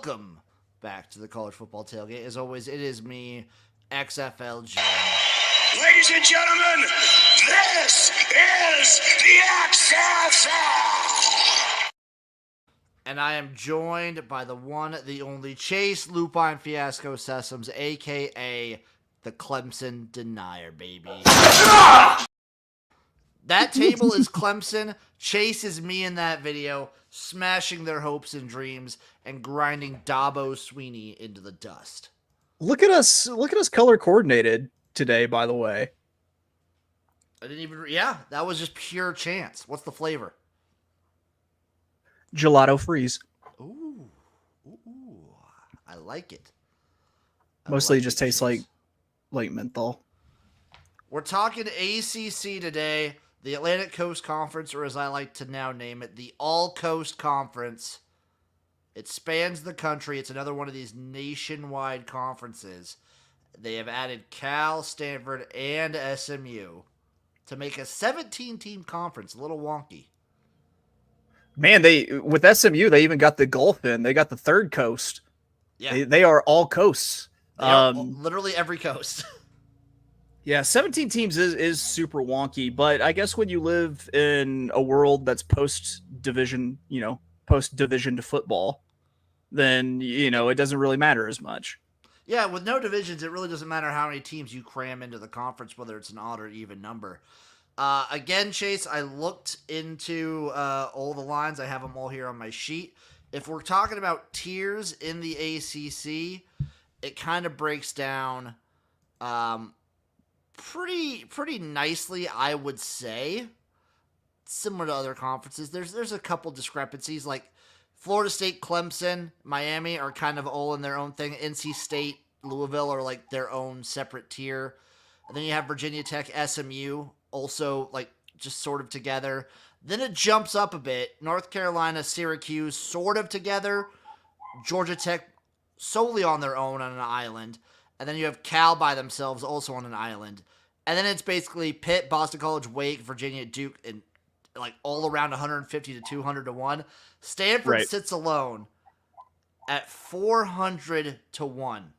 welcome back to the College Football Tailgate. As always, it is me, XFL Jim. Ladies and gentlemen, this is the XFL! And I am joined by the one, the only Chase Lupine Fiasco Sessoms, a.k.a. the Clemson Denier, baby. That table is Clemson. Chase is me in that video, smashing their hopes and dreams and grinding Dabo Sweeney into the dust. Look at us color coordinated today, by the way. I didn't even... Yeah, that was just pure chance. What's the flavor? Gelato freeze. Ooh. I like it. Mostly just tastes like menthol. We're talking ACC today, the Atlantic Coast Conference, or as I like to now name it, the All Coast Conference. It spans the country. It's another one of these nationwide conferences. They have added Cal, Stanford, and SMU to make a 17-team conference. A little wonky. Man, with SMU, they even got the Gulf in. They got the third coast. Yeah. They are all coasts. Literally every coast. Yeah, 17 teams is super wonky, but I guess when you live in a world that's post-division to football, then, it doesn't really matter as much. Yeah, with no divisions, it really doesn't matter how many teams you cram into the conference, whether it's an odd or even number. Again, Chase, I looked into all the lines. I have them all here on my sheet. If we're talking about tiers in the ACC, it kind of breaks down pretty nicely, I would say. Similar to other conferences, there's a couple discrepancies. Like Florida State, Clemson, Miami are kind of all in their own thing. NC State, Louisville are like their own separate tier. And then you have Virginia Tech, SMU, also like just sort of together. Then it jumps up a bit. North Carolina, Syracuse, sort of together. Georgia Tech solely on their own on an island. And then you have Cal by themselves also on an island. And then it's basically Pitt, Boston College, Wake, Virginia, Duke, and like all around 150 to 200 to 1. Stanford sits alone at 400 to 1.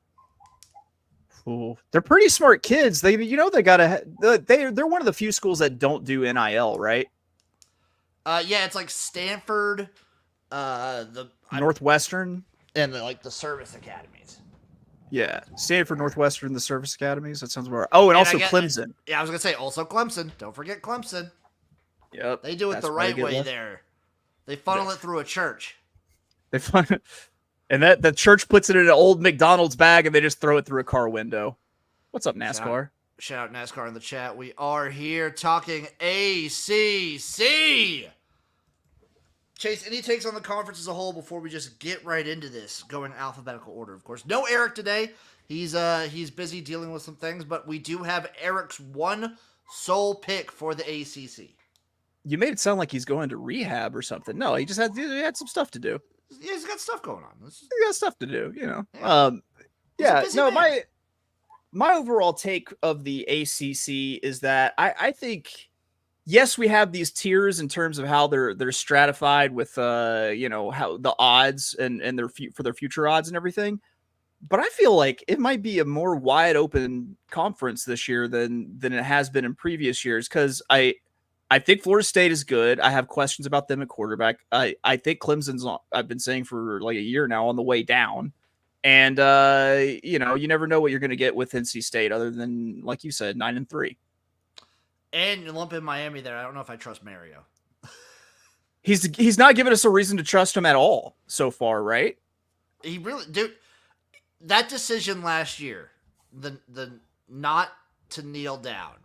Ooh, they're pretty smart kids. They're one of the few schools that don't do NIL, right? Yeah, it's like Stanford, Northwestern, and the service academies. Yeah, Stanford, Northwestern, the service academies. That sounds right. Oh, and also Clemson. Yeah, I was gonna say also Clemson. Don't forget Clemson. Yep, they do it the right way there. They funnel it through a church. And the church puts it in an old McDonald's bag, and they just throw it through a car window. What's up, NASCAR? Shout out NASCAR in the chat. We are here talking ACC. Chase, any takes on the conference as a whole before we just get right into this, going alphabetical order, of course. No Erik today. He's busy dealing with some things, but we do have Erik's one sole pick for the ACC. You made it sound like he's going to rehab or something. No, he had some stuff to do. Yeah, he's got stuff going on. He's got stuff to do, My overall take of the ACC is that I think, yes, we have these tiers in terms of how they're stratified with how the odds and for their future odds and everything. But I feel like it might be a more wide open conference this year than it has been in previous years, because I think Florida State is good. I have questions about them at quarterback. I think Clemson's, I've been saying for like a year now, on the way down. And, you never know what you're going to get with NC State other than, like you said, 9-3. And you lump in Miami there. I don't know if I trust Mario. He's not giving us a reason to trust him at all so far, right? He really, dude, that decision last year, the not to kneel down,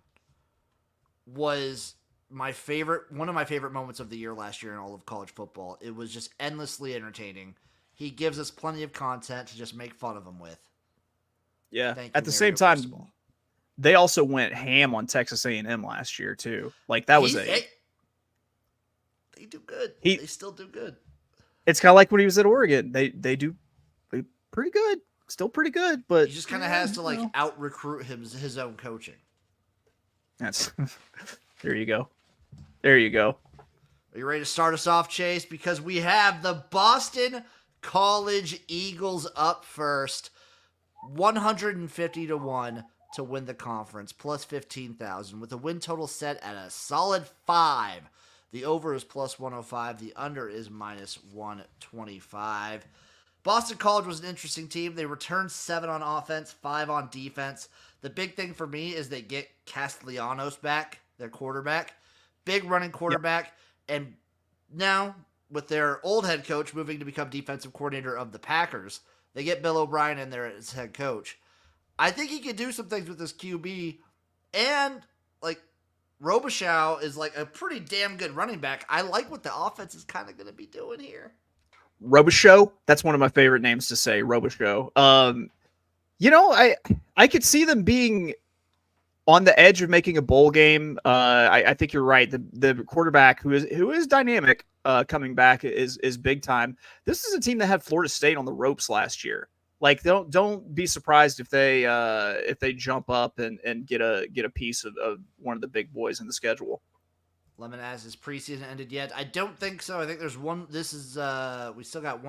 was one of my favorite moments of the year last year in all of college football. It was just endlessly entertaining. He gives us plenty of content to just make fun of him with. Yeah. At the same time, they also went ham on Texas A&M last year too. Like that was they do good. They still do good. It's kind of like when he was at Oregon. They do pretty good. Still pretty good, but he just kind of has to out recruit his own coaching. That's there you go. There you go. Are you ready to start us off, Chase? Because we have the Boston college. Eagles up first, 150-1 to win the conference, plus 15,000, with a win total set at a solid 5. The over is plus 105. The under is minus 125. Boston College was an interesting team. They returned 7 on offense, 5 on defense. The big thing for me is they get Castellanos back, their quarterback. Big running quarterback. Yep. And now, with their old head coach moving to become defensive coordinator of the Packers, they get Bill O'Brien in there as head coach. I think he can do some things with this QB. And, like, Robichaux is, like, a pretty damn good running back. I like what the offense is kind of going to be doing here. Robichaux? That's one of my favorite names to say, Robichaux. I could see them being on the edge of making a bowl game. I think you're right. The quarterback who is dynamic coming back is big time. This is a team that had Florida State on the ropes last year. Like, don't be surprised if they jump up and get a piece of one of the big boys in the schedule. Lemon as his preseason ended yet? I don't think so. I think there's one. This is we still got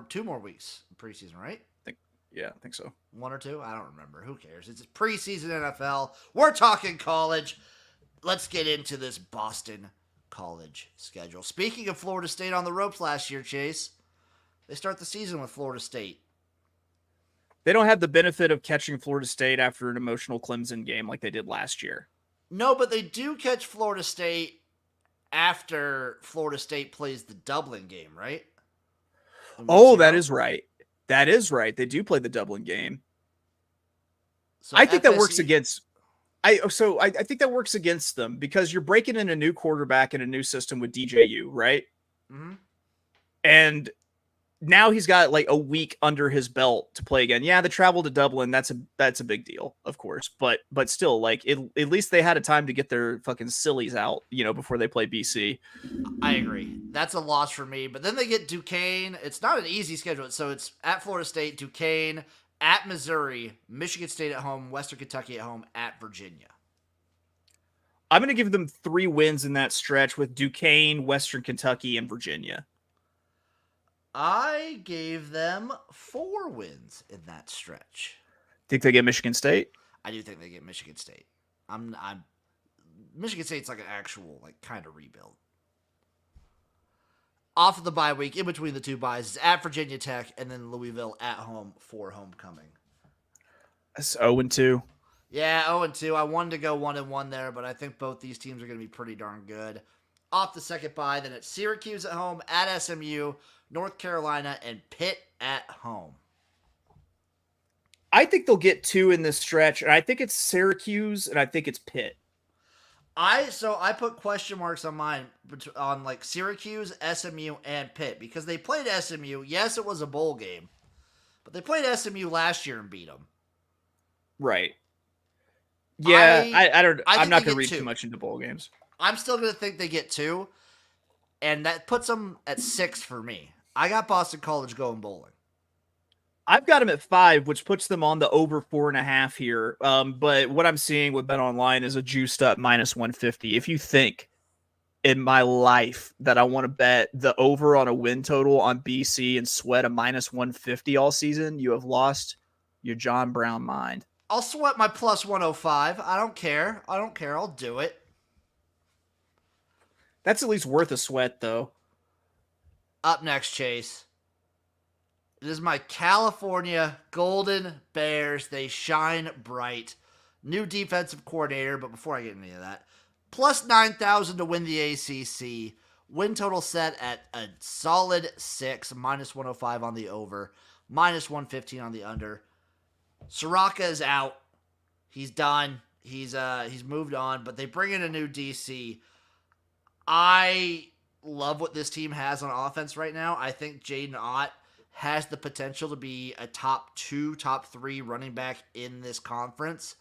2 more weeks of preseason, right? I think so. 1 or 2? I don't remember. Who cares? It's preseason NFL. We're talking college. Let's get into this Boston College schedule. Speaking of Florida State on the ropes last year, Chase, they start the season with Florida State. They don't have the benefit of catching Florida State after an emotional Clemson game like they did last year. No, but they do catch Florida State after Florida State plays the Dublin game, right? Oh, that is right. That is right. They do play the Dublin game. So I think that works against. I think that works against them because you're breaking in a new quarterback in a new system with DJU, right? Mm-hmm. And now he's got like a week under his belt to play again. Yeah, the travel to Dublin, that's a big deal, of course. But still, like at least they had a time to get their fucking sillies out, before they play BC. I agree. That's a loss for me. But then they get Duquesne. It's not an easy schedule. So it's at Florida State, Duquesne, at Missouri, Michigan State at home, Western Kentucky at home, at Virginia. I'm going to give them 3 wins in that stretch with Duquesne, Western Kentucky, and Virginia. I gave them 4 wins in that stretch. Think they get Michigan State? I do think they get Michigan State. Michigan State's like an actual kind of rebuild. Off of the bye week, in between the 2 byes, is at Virginia Tech and then Louisville at home for homecoming. That's 0-2. Yeah, 0-2. I wanted to go 1-1 there, but I think both these teams are going to be pretty darn good. Off the second bye, then it's Syracuse at home, at SMU, North Carolina, and Pitt at home. I think they'll get 2 in this stretch, and I think it's Syracuse, and I think it's Pitt. I put question marks on mine on Syracuse, SMU, and Pitt because they played SMU. Yes, it was a bowl game, but they played SMU last year and beat them. Right. Yeah, I'm not going to read 2. too much into bowl games. I'm still going to think they get 2, and that puts them at 6 for me. I got Boston College going bowling. I've got them at 5, which puts them on the over 4.5 here. But what I'm seeing with Bet Online is a juiced up minus 150. If you think in my life that I want to bet the over on a win total on BC and sweat a minus 150 all season, you have lost your John Brown mind. I'll sweat my plus 105. I don't care. I'll do it. That's at least worth a sweat, though. Up next, Chase. It is my California Golden Bears. They shine bright. New defensive coordinator, but before I get into that, plus 9,000 to win the ACC. Win total set at a solid 6, minus 105 on the over, minus 115 on the under. Soraka is out. He's done. He's moved on, but they bring in a new DC. I love what this team has on offense right now. I think Jaden Ott has the potential to be a top 2, top 3 running back in this conference.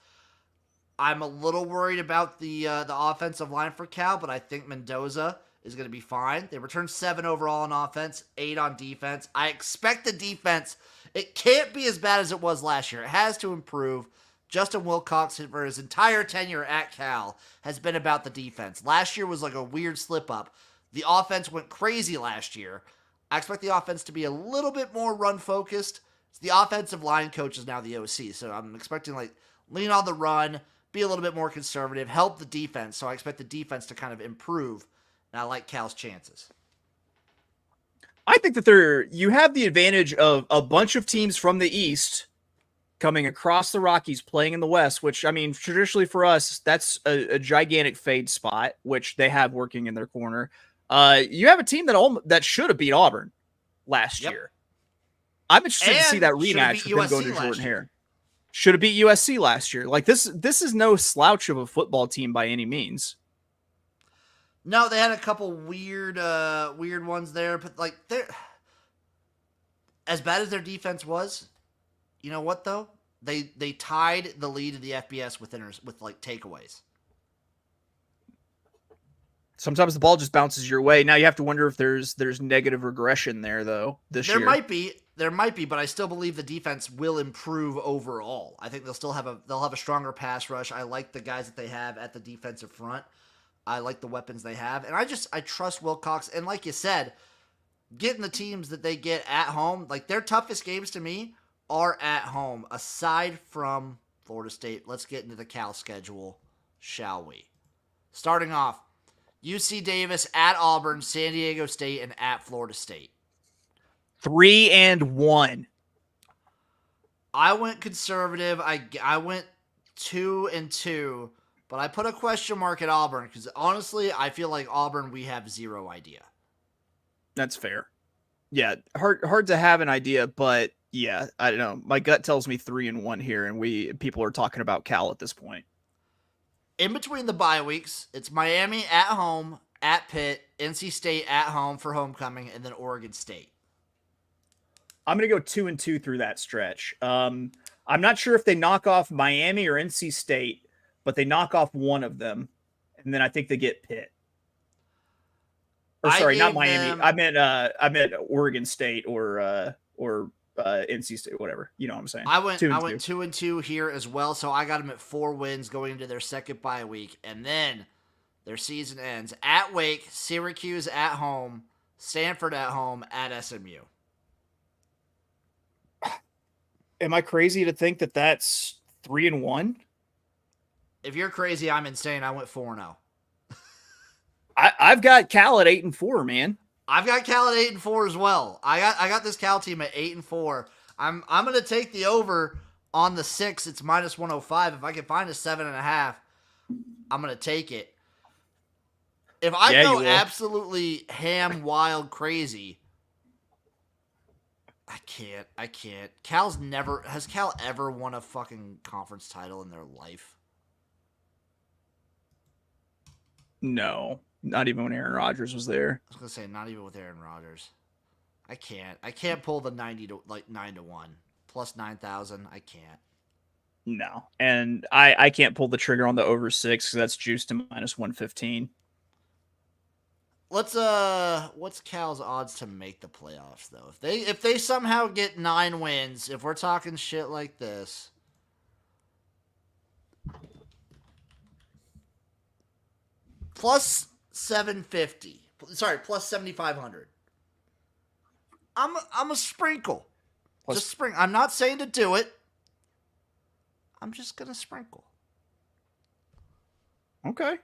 I'm a little worried about the offensive line for Cal, but I think Mendoza is going to be fine. They returned 7 overall on offense, 8 on defense. I expect the defense, it can't be as bad as it was last year. It has to improve. Justin Wilcox, for his entire tenure at Cal, has been about the defense. Last year was like a weird slip-up. The offense went crazy last year. I expect the offense to be a little bit more run focused. The offensive line coach is now the OC, so I'm expecting like lean on the run, be a little bit more conservative, help the defense. So I expect the defense to kind of improve, and I like Cal's chances. I think that you have the advantage of a bunch of teams from the East coming across the Rockies, playing in the West, which, I mean, traditionally for us, that's a gigantic fade spot, which they have working in their corner. You have a team that should have beat Auburn last year. I'm interested to see that rematch with them going to Jordan Hare. Should have beat USC last year. Like this is no slouch of a football team by any means. No, they had a couple weird ones there, but like they're as bad as their defense was. You know what though? They tied the lead of the FBS with like takeaways. Sometimes the ball just bounces your way. Now you have to wonder if there's negative regression there though this year. There might be, but I still believe the defense will improve overall. I think they'll have a stronger pass rush. I like the guys that they have at the defensive front. I like the weapons they have, and I trust Wilcox. And like you said, getting the teams that they get at home, like their toughest games to me are at home, aside from Florida State. Let's get into the Cal schedule, shall we? Starting off, UC Davis at Auburn, San Diego State, and at Florida State. 3-1. I went conservative. I went 2-2, but I put a question mark at Auburn because honestly, I feel like Auburn, we have zero idea. That's fair. Yeah, hard to have an idea, but yeah, I don't know. My gut tells me 3-1 here, and people are talking about Cal at this point. In between the bye weeks, it's Miami at home, at Pitt, NC State at home for homecoming, and then Oregon State. I'm going to go 2-2 through that stretch. I'm not sure if they knock off Miami or NC State, but they knock off one of them, and then I think they get Pitt. Or sorry, not Miami. I meant Oregon State or NC State, whatever. You know what I'm saying? I went 2-2 here as well, so I got them at 4 wins going into their second bye week, and then their season ends at Wake, Syracuse at home, Stanford at home, at SMU. Am I crazy to think that that's 3-1? If you're crazy, I'm insane. I went 4-0. I've got Cal at 8-4, man. I've got Cal at 8-4 as well. I got this Cal team at 8-4. I'm gonna take the over on the 6. It's -105. If I can find a 7.5, I'm gonna take it. If I go absolutely ham, wild, crazy, I can't. Has Cal ever won a fucking conference title in their life? No, not even when Aaron Rodgers was there. I was gonna say not even with Aaron Rodgers. I can't pull the 9-1 plus 9,000. I can't. No, and I can't pull the trigger on the over 6 because that's juiced to -115. What's Cal's odds to make the playoffs though? If they somehow get 9 wins, if we're talking shit like this, plus 750. Sorry, plus 7,500. I'm a sprinkle. Just sprinkle. I'm not saying to do it. I'm just gonna sprinkle. Okay.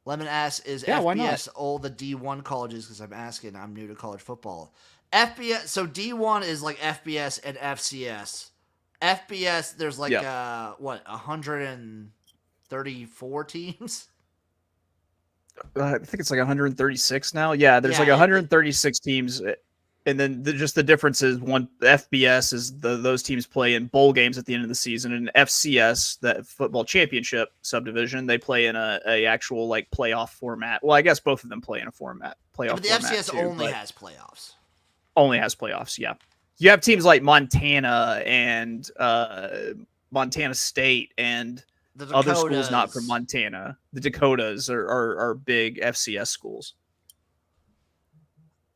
Lemon asks, is FBS all the D1 colleges? Because I'm asking, I'm new to college football. FBS, so D1 is like FBS and FCS. FBS, there's like 134 teams? I think it's like 136 now. Yeah, there's like 136 teams. And then just the difference is FBS is those teams play in bowl games at the end of the season, and FCS, the football championship subdivision, they play in a actual like playoff format. Well, I guess both of them play in a playoff format. But the FCS only has playoffs. Only has playoffs, yeah. You have teams like Montana and Montana State and other schools not from Montana. The Dakotas are big FCS schools.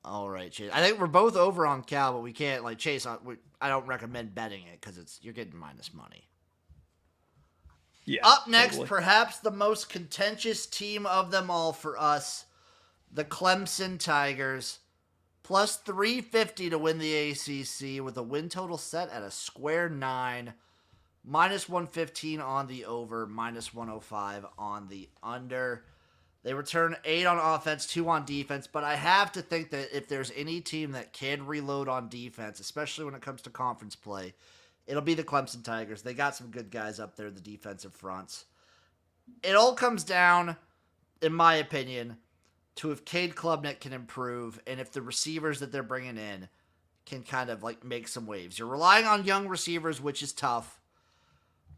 All right, Chase. I think we're both over on Cal, but we can't like Chase. I don't recommend betting it because you're getting minus money. Yeah. Up next, perhaps the most contentious team of them all for us, the Clemson Tigers. plus 350 to win the ACC with a win total set at a square 9, minus 115 on the over, minus 105 on the under. They return 8 on offense, 2 on defense, but I have to think that if there's any team that can reload on defense, especially when it comes to conference play, it'll be the Clemson Tigers. They got some good guys up there, the defensive fronts. It all comes down, in my opinion, to if Cade Klubnik can improve and if the receivers that they're bringing in can kind of like make some waves. You're relying on young receivers, which is tough,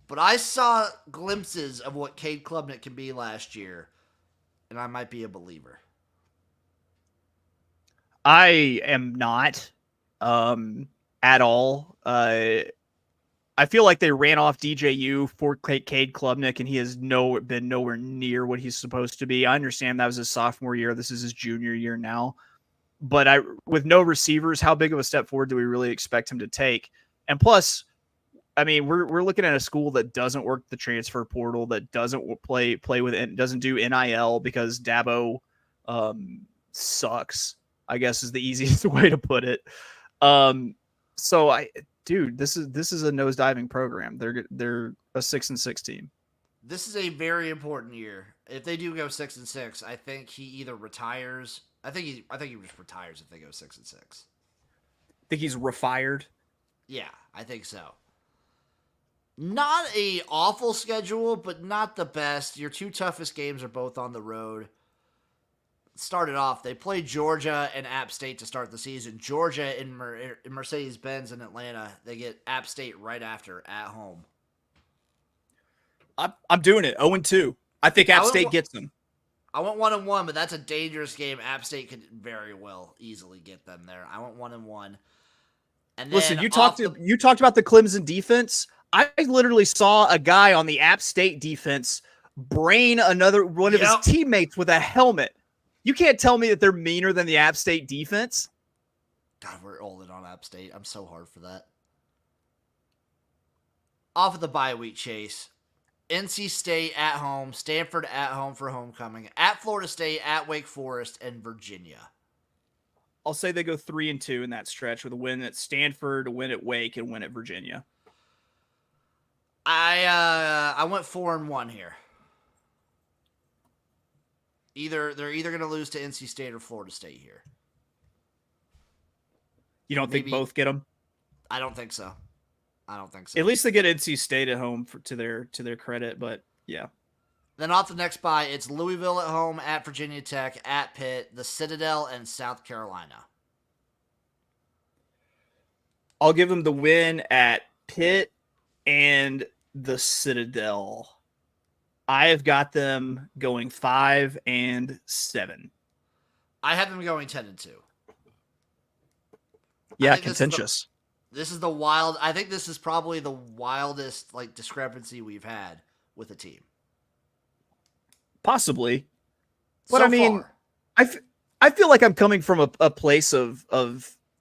but I saw glimpses of what Cade Klubnik can be last year, and I might be a believer. I am not at all. I feel like they ran off DJU for Cade Klubnik, and he has been nowhere near what he's supposed to be. I understand that was his sophomore year. This is his junior year now. But with no receivers, how big of a step forward do we really expect him to take? And plus, I mean, we're looking at a school that doesn't work the transfer portal, that doesn't play with it, doesn't do NIL because Dabo sucks, I guess is the easiest way to put it. Dude, this is a nosediving program. They're a 6-6 team. This is a very important year. If they do go 6-6, I think he either retires. I think he just retires if they go 6-6. Think he's refired? Yeah, I think so. Not a awful schedule, but not the best. Your 2 toughest games are both on the road. Started off, they played Georgia and App State to start the season. Georgia in Mercedes-Benz in Atlanta. They get App State right after at home. I'm doing it. 0-2. I think App State gets them. I went 1-1, but that's a dangerous game. App State could very well easily get them there. I went 1-1. And then listen, you talked about the Clemson defense. I literally saw a guy on the App State defense brain one of his teammates with a helmet. You can't tell me that they're meaner than the App State defense. God, we're all in on App State. I'm so hard for that. Off of the bye week, Chase. NC State at home, Stanford at home for homecoming, at Florida State, at Wake Forest, and Virginia. I'll say they go 3-2 in that stretch with a win at Stanford, a win at Wake, and a win at Virginia. I went 4-1 here. They're either going to lose to NC State or Florida State here. You don't think both get them? I don't think so. At least they get NC State at home to their credit, but yeah. Then off the next bye, it's Louisville at home, at Virginia Tech, at Pitt, the Citadel, and South Carolina. I'll give them the win at Pitt and the Citadel. I have got them going 5-7. I have them going 10-2. Yeah, contentious. This is the wild. I think this is probably the wildest discrepancy we've had with a team. Possibly, but I mean, I feel like I'm coming from a place of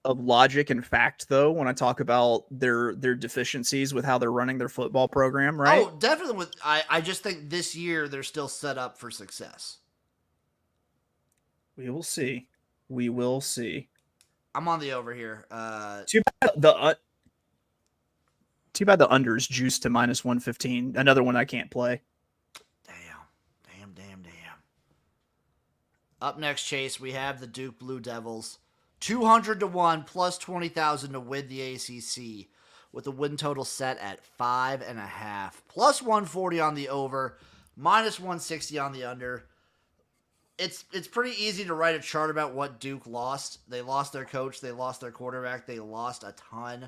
logic and fact, though, when I talk about their deficiencies with how they're running their football program, right? Oh, definitely. I just think this year they're still set up for success. We will see. We will see. I'm on the over here. Too bad the under's juiced to -115. Another one I can't play. Damn. Up next, Chase, we have the Duke Blue Devils. 200-1 plus 20,000 to win the ACC with a win total set at 5.5. Plus 140 on the over, minus 160 on the under. It's pretty easy to write a chart about what Duke lost. They lost their coach. They lost their quarterback. They lost a ton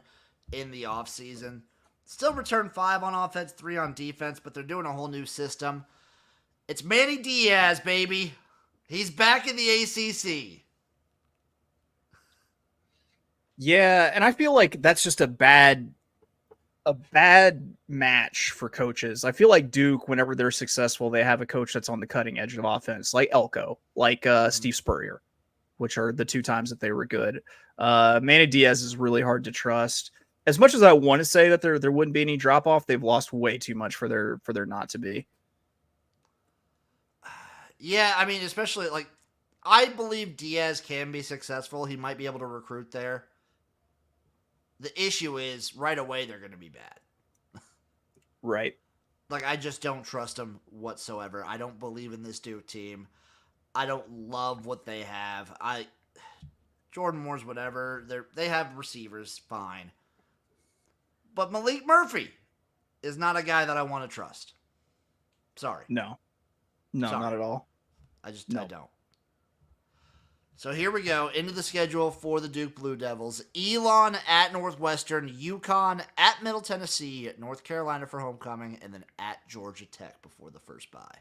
in the offseason. Still returned 5 on offense, 3 on defense, but they're doing a whole new system. It's Manny Diaz, baby. He's back in the ACC. Yeah, and I feel like that's just a bad match for coaches. I feel like Duke, whenever they're successful, they have a coach that's on the cutting edge of offense, like Elko, like Steve Spurrier, which are the 2 times that they were good. Manny Diaz is really hard to trust. As much as I want to say that there wouldn't be any drop off, they've lost way too much for there not to be. Yeah, I mean, especially I believe Diaz can be successful. He might be able to recruit there. The issue is right away they're going to be bad. Right. Like, I just don't trust them whatsoever. I don't believe in this Duke team. I don't love what they have. Jordan Moore's whatever. They have receivers, fine. But Malik Murphy is not a guy that I want to trust. Sorry. No, Sorry. not at all. I don't. So here we go into the schedule for the Duke Blue Devils. Elon at Northwestern, UConn at Middle Tennessee, North Carolina for homecoming, and then at Georgia Tech before the first bye.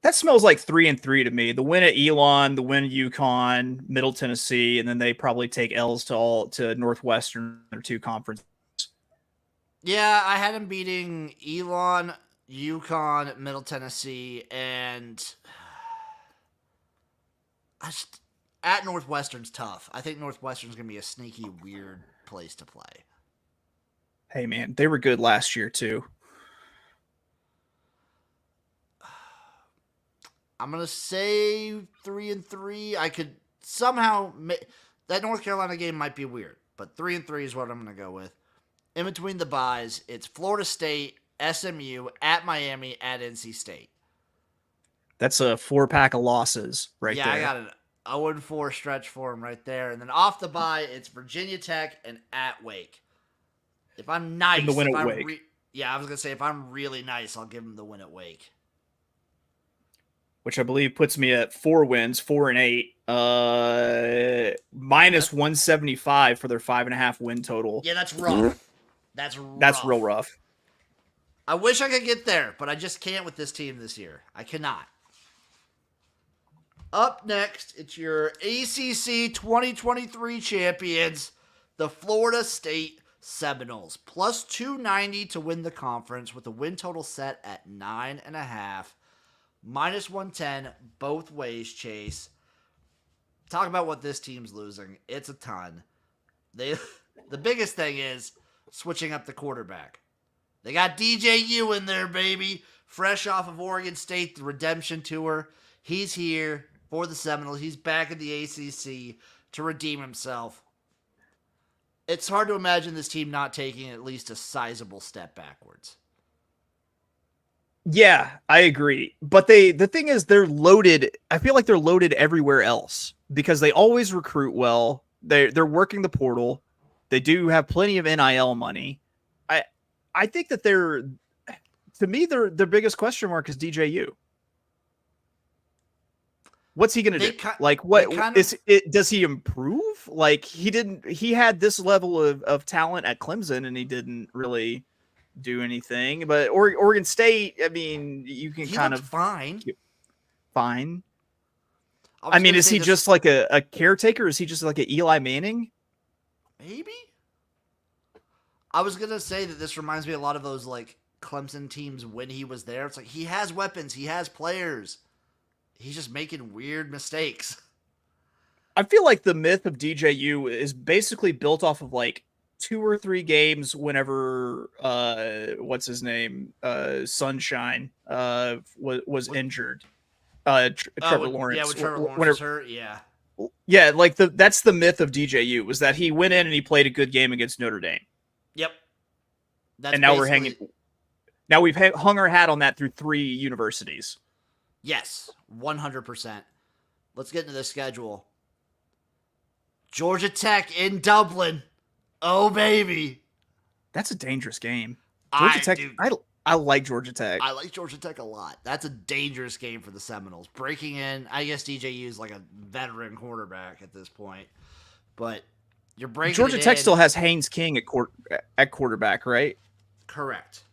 That smells like 3-3 to me. The win at Elon, the win at UConn, Middle Tennessee, and then they probably take L's to Northwestern or 2 conferences. Yeah, I had him beating Elon, UConn, Middle Tennessee, and at Northwestern's tough. I think Northwestern's going to be a sneaky, weird place to play. Hey, man, they were good last year, too. I'm going to say 3-3. I could somehow... That North Carolina game might be weird, but 3-3 is what I'm going to go with. In between the byes, it's Florida State, SMU, at Miami, at NC State. That's a 4-pack of losses there. Yeah, I got an 0-4 stretch for him right there. And then off the bye, it's Virginia Tech and at Wake. If I'm nice... And the win at Wake. I was going to say, if I'm really nice, I'll give him the win at Wake. Which I believe puts me at 4 wins, 4-8, minus 175 for their 5.5 win total. Yeah, that's rough. That's real rough. I wish I could get there, but I just can't with this team this year. I cannot. Up next, it's your ACC 2023 champions, the Florida State Seminoles. Plus 290 to win the conference with a win total set at 9.5. Minus 110 both ways, Chase. Talk about what this team's losing. It's a ton. The biggest thing is switching up the quarterback. They got DJU in there, baby. Fresh off of Oregon State, the redemption tour. He's here for the Seminoles. He's back in the ACC to redeem himself. It's hard to imagine this team not taking at least a sizable step backwards. Yeah, I agree. But the thing is, they're loaded. I feel like they're loaded everywhere else because they always recruit well. They're working the portal. They do have plenty of NIL money. I think that to me, their biggest question mark is DJU. What's he going to do? Does he improve? Like he had this level of talent at Clemson and he didn't really do anything, but Oregon State, I mean, you can kind of fine. I mean, is he just like a caretaker? Is he just like an Eli Manning? Maybe. I was gonna say that this reminds me a lot of those like Clemson teams when he was there. It's like he has weapons, he has players. He's just making weird mistakes. I feel like the myth of DJU is basically built off of like 2 or 3 games whenever what's his name Sunshine was injured. Trevor Lawrence. Yeah, when Trevor Lawrence was hurt, yeah. Yeah, like that's the myth of DJU was that he went in and he played a good game against Notre Dame. Yep. And now we've hung our hat on that through 3 universities. Yes, 100%. Let's get into the schedule. Georgia Tech in Dublin. Oh, baby. That's a dangerous game. I like Georgia Tech. I like Georgia Tech a lot. That's a dangerous game for the Seminoles. Breaking in, I guess DJU is like a veteran quarterback at this point. But you're breaking Georgia Tech still has Haynes King at quarterback, right? Correct.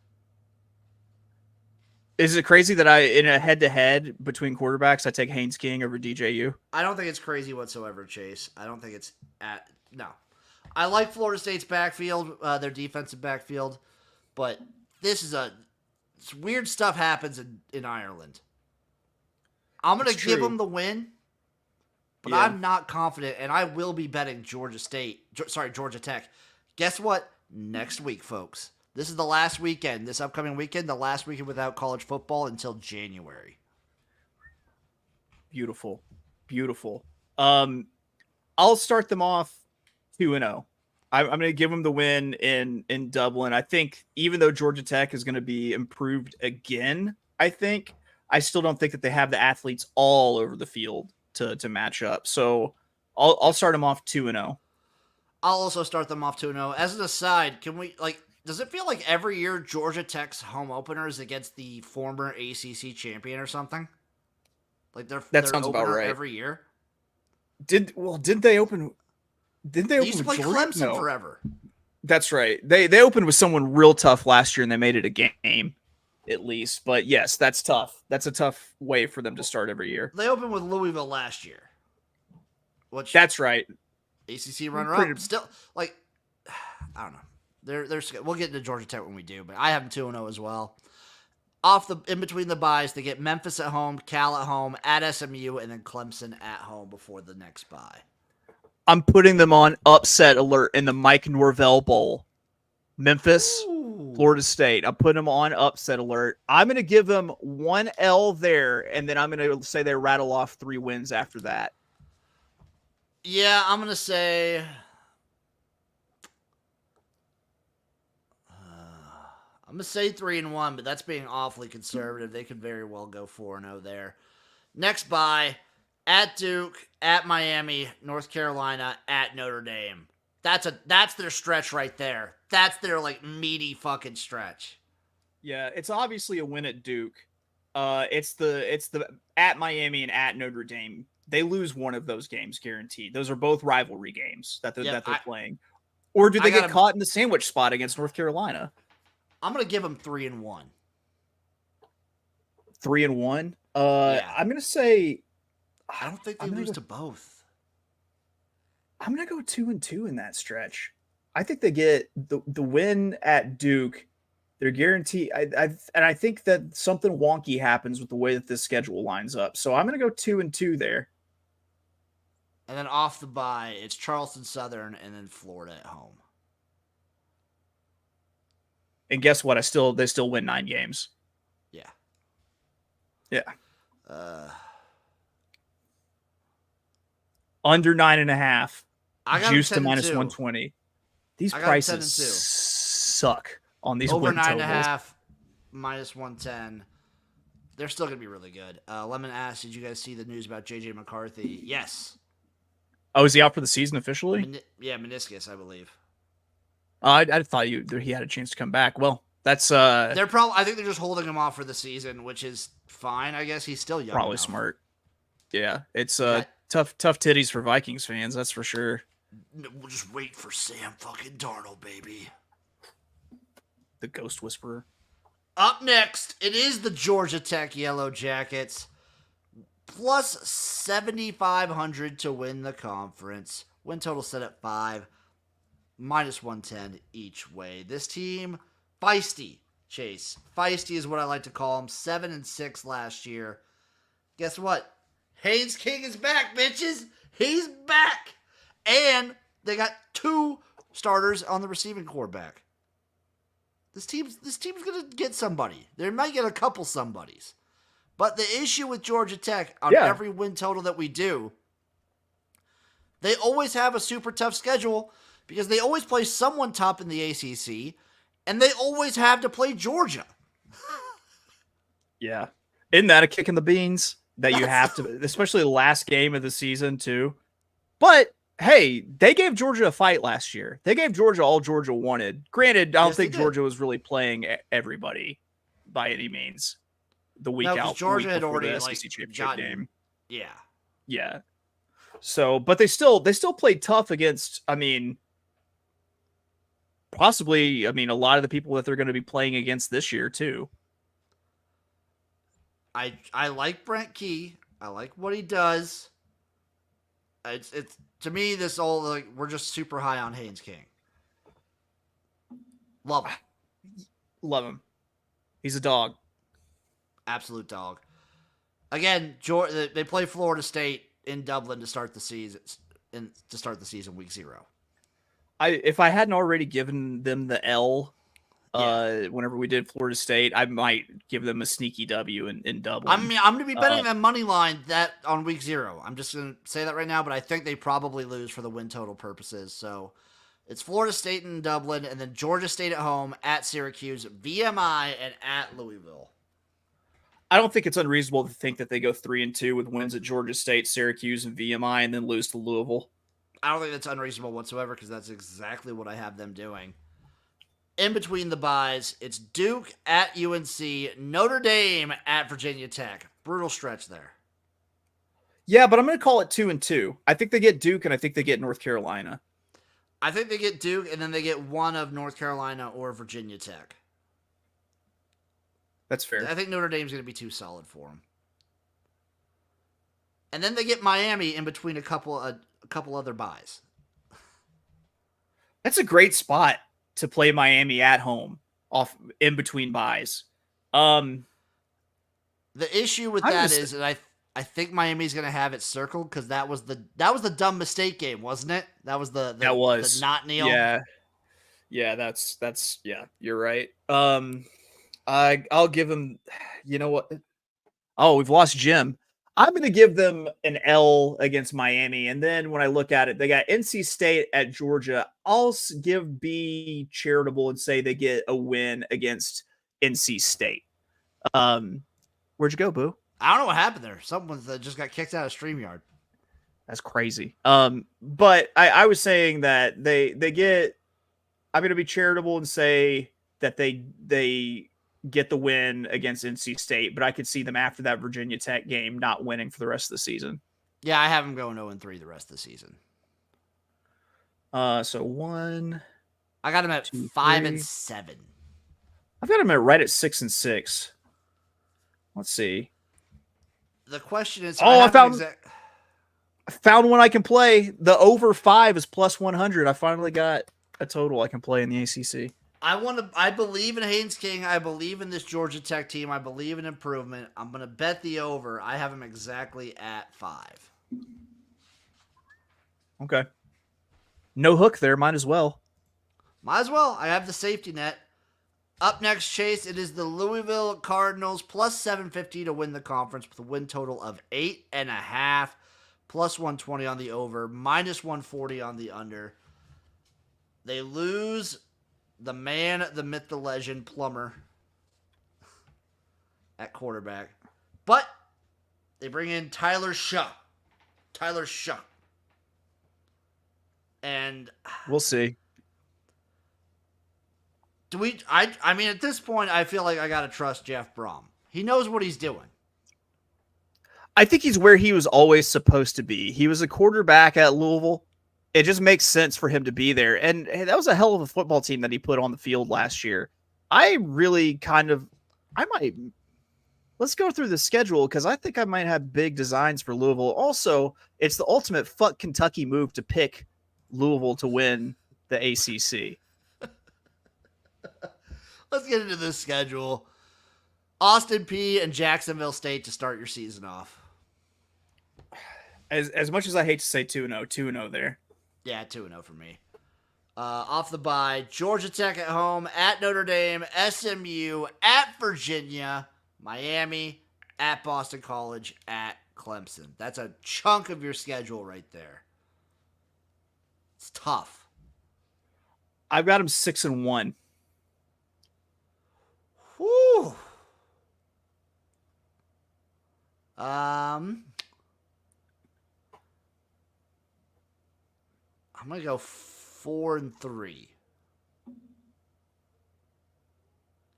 Is it crazy that in a head-to-head between quarterbacks, I take Haynes King over DJU? I don't think it's crazy whatsoever, Chase. I don't think it's no. I like Florida State's backfield, their defensive backfield, but weird stuff happens in Ireland. I'm going to give them the win, but yeah. I'm not confident, and I will be betting Georgia Tech. Guess what? Next week, folks. This is the last weekend, this upcoming weekend, the last weekend without college football until January. Beautiful. Beautiful. I'll start them off 2-0. I'm going to give them the win in Dublin. I think even though Georgia Tech is going to be improved again, I still don't think that they have the athletes all over the field to match up. So I'll start them off 2-0. I'll also start them off 2-0. As an aside, can we does it feel like every year Georgia Tech's home opener is against the former ACC champion or something? Like that sounds about right. Every year. Didn't they open? Didn't they They open used to with play Georgia? Clemson No. forever. That's right. They opened with someone real tough last year, and they made it a game, at least. But yes, that's tough. That's a tough way for them to start every year. They opened with Louisville last year. Which That's right. ACC runner-up. Still, I don't know. We'll get into Georgia Tech when we do, but I have them 2-0 as well. In between the byes, they get Memphis at home, Cal at home, at SMU, and then Clemson at home before the next bye. I'm putting them on upset alert in the Mike Norvell Bowl. Memphis, Florida State. I'm putting them on upset alert. I'm going to give them 1 L there, and then I'm going to say they rattle off 3 wins after that. Yeah, I'm going to say... I'm going to say 3-1, but that's being awfully conservative. They could very well go 4-0 there. Next bye, at Duke, at Miami, North Carolina, at Notre Dame. That's their stretch right there. That's their meaty fucking stretch. Yeah, it's obviously a win at Duke. It's the at Miami and at Notre Dame. They lose one of those games guaranteed. Those are both rivalry games that they're playing. Or do they get caught in the sandwich spot against North Carolina? I'm gonna give them 3-1. 3-1. Yeah. I'm gonna say. I don't think they lose to both. I'm gonna go 2-2 in that stretch. I think they get the win at Duke. They're guaranteed. I think that something wonky happens with the way that this schedule lines up. So I'm gonna go 2-2 there. And then off the bye, it's Charleston Southern and then Florida at home. And guess what? They still win 9 games. Yeah. Yeah. Under 9.5. Juice to -120. These prices suck on these over win 9.5, -110. They're still gonna be really good. Lemon asks, did you guys see the news about JJ McCarthy? Yes. Oh, is he out for the season officially? Yeah, meniscus, I believe. I thought he had a chance to come back. Well, that's I think they're just holding him off for the season, which is fine. I guess he's still young. Probably enough. Smart. Yeah, it's tough titties for Vikings fans, that's for sure. We'll just wait for Sam fucking Darnold, baby. The Ghost Whisperer. Up next, it is the Georgia Tech Yellow Jackets. Plus 7,500 to win the conference. Win total set at 5. -110 each way. This team, feisty, Chase. Feisty is what I like to call them. 7-6 last year. Guess what? Haynes King is back, bitches. He's back. And they got 2 starters on the receiving corps back. This team's going to get somebody. They might get a couple somebodies. But the issue with Georgia Tech on every win total that we do, they always have a super tough schedule because they always play someone top in the ACC, and they always have to play Georgia. Yeah. Isn't that a kick in the beans that you have to, especially the last game of the season, too? But, hey, they gave Georgia a fight last year. They gave Georgia all Georgia wanted. Granted, I don't think Georgia was really playing everybody by any means. The week out, Georgia had already the SEC championship game. Yeah. Yeah. So, but they still played tough against, possibly, a lot of the people that they're going to be playing against this year too. I like Brent Key. I like what he does. It's to me this all we're just super high on Haynes King. Love him. Love him. He's a dog. Absolute dog. Again, they play Florida State in Dublin to start the season. Week 0. If I hadn't already given them the L Whenever we did Florida State, I might give them a sneaky W in Dublin. I'm going to be betting that money line that on week 0. I'm just going to say that right now, but I think they probably lose for the win total purposes. So it's Florida State in Dublin, and then Georgia State at home, at Syracuse, VMI, and at Louisville. I don't think it's unreasonable to think that they go 3-2 with wins at Georgia State, Syracuse, and VMI, and then lose to Louisville. I don't think that's unreasonable whatsoever because that's exactly what I have them doing. In between the buys, it's Duke at UNC, Notre Dame at Virginia Tech. Brutal stretch there. Yeah, but I'm going to call it 2-2. I think they get Duke, and I think they get North Carolina. I think they get Duke, and then they get one of North Carolina or Virginia Tech. That's fair. I think Notre Dame's going to be too solid for them. And then they get Miami in between a couple other buys. That's a great spot to play Miami at home off in between buys. The issue with that is that I think Miami's going to have it circled because that was the dumb mistake game, wasn't it? That was the not kneel. Yeah, that's yeah, you're right. I'll give them, you know what? Oh, we've lost Jim. I'm going to give them an L against Miami. And then when I look at it, they got NC State at Georgia. I'll be charitable and say they get a win against NC State. Where'd you go, Boo? I don't know what happened there. Someone just got kicked out of StreamYard. That's crazy. But I was saying that they get, I'm going to be charitable and say that they get the win against NC State, but I could see them after that Virginia Tech game not winning for the rest of the season. Yeah, I have them going 0-3 the rest of the season. So 1. I got them at 2, 5, and 7. I've got them at right at 6 and 6. Let's see. The question is, I found one I can play. The over 5 is plus 100. I finally got a total I can play in the ACC. I believe in Haynes King. I believe in this Georgia Tech team. I believe in improvement. I'm going to bet the over. I have them exactly at 5. Okay. No hook there. Might as well. Might as well. I have the safety net. Up next, Chase, it is the Louisville Cardinals plus 750 to win the conference with a win total of 8.5, plus 120 on the over, minus 140 on the under. They lose the man, the myth, the legend, Plummer at quarterback. But they bring in Tyler Shaw. And we'll see. I mean, at this point, I feel like I got to trust Jeff Brom. He knows what he's doing. I think he's where he was always supposed to be. He was a quarterback at Louisville. It just makes sense for him to be there. And hey, that was a hell of a football team that he put on the field last year. Let's go through the schedule because I think I might have big designs for Louisville. Also, it's the ultimate fuck Kentucky move to pick Louisville to win the ACC. Let's get into this schedule. Austin Peay and Jacksonville State to start your season off. As much as I hate to say 2-0, 2-0 there. Yeah, 2-0 for me. Off the bye, Georgia Tech at home, at Notre Dame, SMU, at Virginia, Miami, at Boston College, at Clemson. That's a chunk of your schedule right there. It's tough. I've got them 6-1. Whew. I'm going to go 4-3.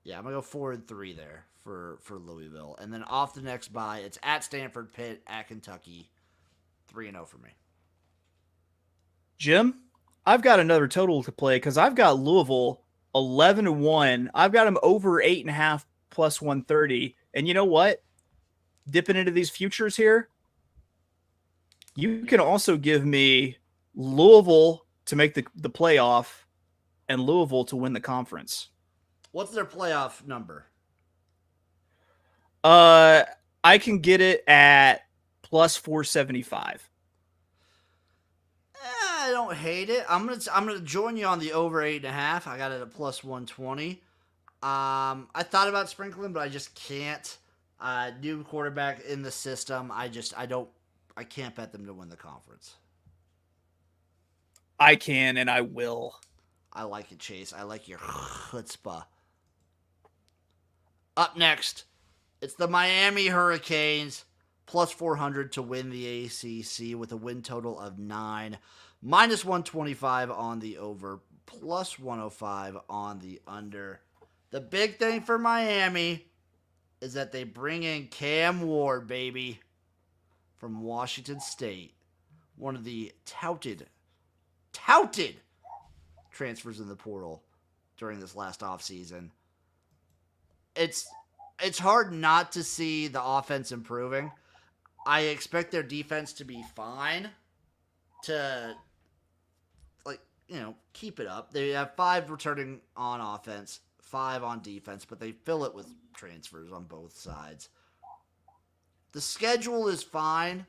Yeah, I'm going to go 4-3 there for Louisville. And then off the next bye, it's at Stanford, Pitt, at Kentucky. 3-0 for me. Jim, I've got another total to play because I've got Louisville 11-1. I've got them over 8.5 plus 130. And you know what? Dipping into these futures here, you can also give me Louisville to make the playoff and Louisville to win the conference. What's their playoff number? I can get it at plus 475. I don't hate it. I'm gonna join you on the over 8.5. I got it at plus 120. I thought about sprinkling, but I just can't. New quarterback in the system. I can't bet them to win the conference. I can and I will. I like it, Chase. I like your chutzpah. Up next, it's the Miami Hurricanes, plus 400 to win the ACC with a win total of 9, minus 125 on the over, plus 105 on the under. The big thing for Miami is that they bring in Cam Ward, baby, from Washington State. One of the touted transfers in the portal during this last offseason. It's hard not to see the offense improving. I expect their defense to be fine to, keep it up. They have 5 returning on offense, 5 on defense, but they fill it with transfers on both sides. The schedule is fine.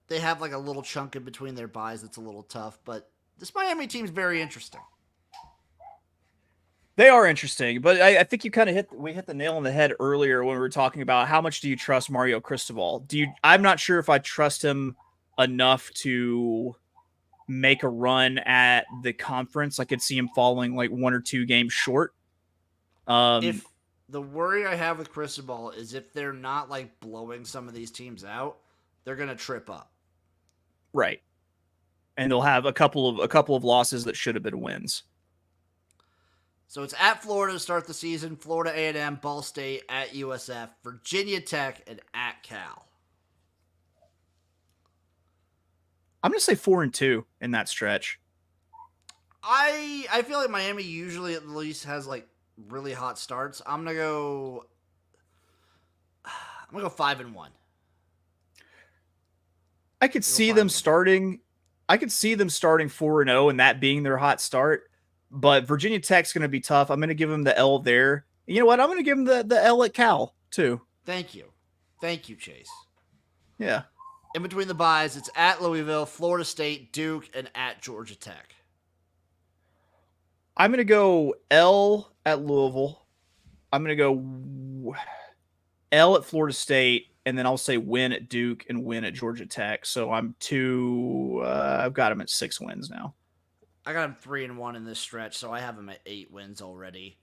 They have a little chunk in between their buys that's a little tough, but this Miami team's very interesting. They are interesting, but I think you kind of hit the nail on the head earlier when we were talking about how much do you trust Mario Cristobal? I'm not sure if I trust him enough to make a run at the conference. I could see him falling 1 or 2 games short. If the worry I have with Cristobal is if they're not blowing some of these teams out, they're gonna trip up. Right. And they'll have a couple of losses that should have been wins. So it's at Florida to start the season, Florida A&M, Ball State, at USF, Virginia Tech, and at Cal. I'm going to say 4-2 in that stretch. I feel like Miami usually at least has really hot starts. I'm going to go 5-1. I could see them starting 4-0 and that being their hot start. But Virginia Tech's going to be tough. I'm going to give them the L there. You know what? I'm going to give them the L at Cal, too. Thank you. Thank you, Chase. Yeah. In between the buys, it's at Louisville, Florida State, Duke, and at Georgia Tech. I'm going to go L at Louisville. I'm going to go L at Florida State, and then I'll say win at Duke and win at Georgia Tech. So I'm I've got them at 6 wins now. I got them 3-1 in this stretch, so I have them at 8 wins already.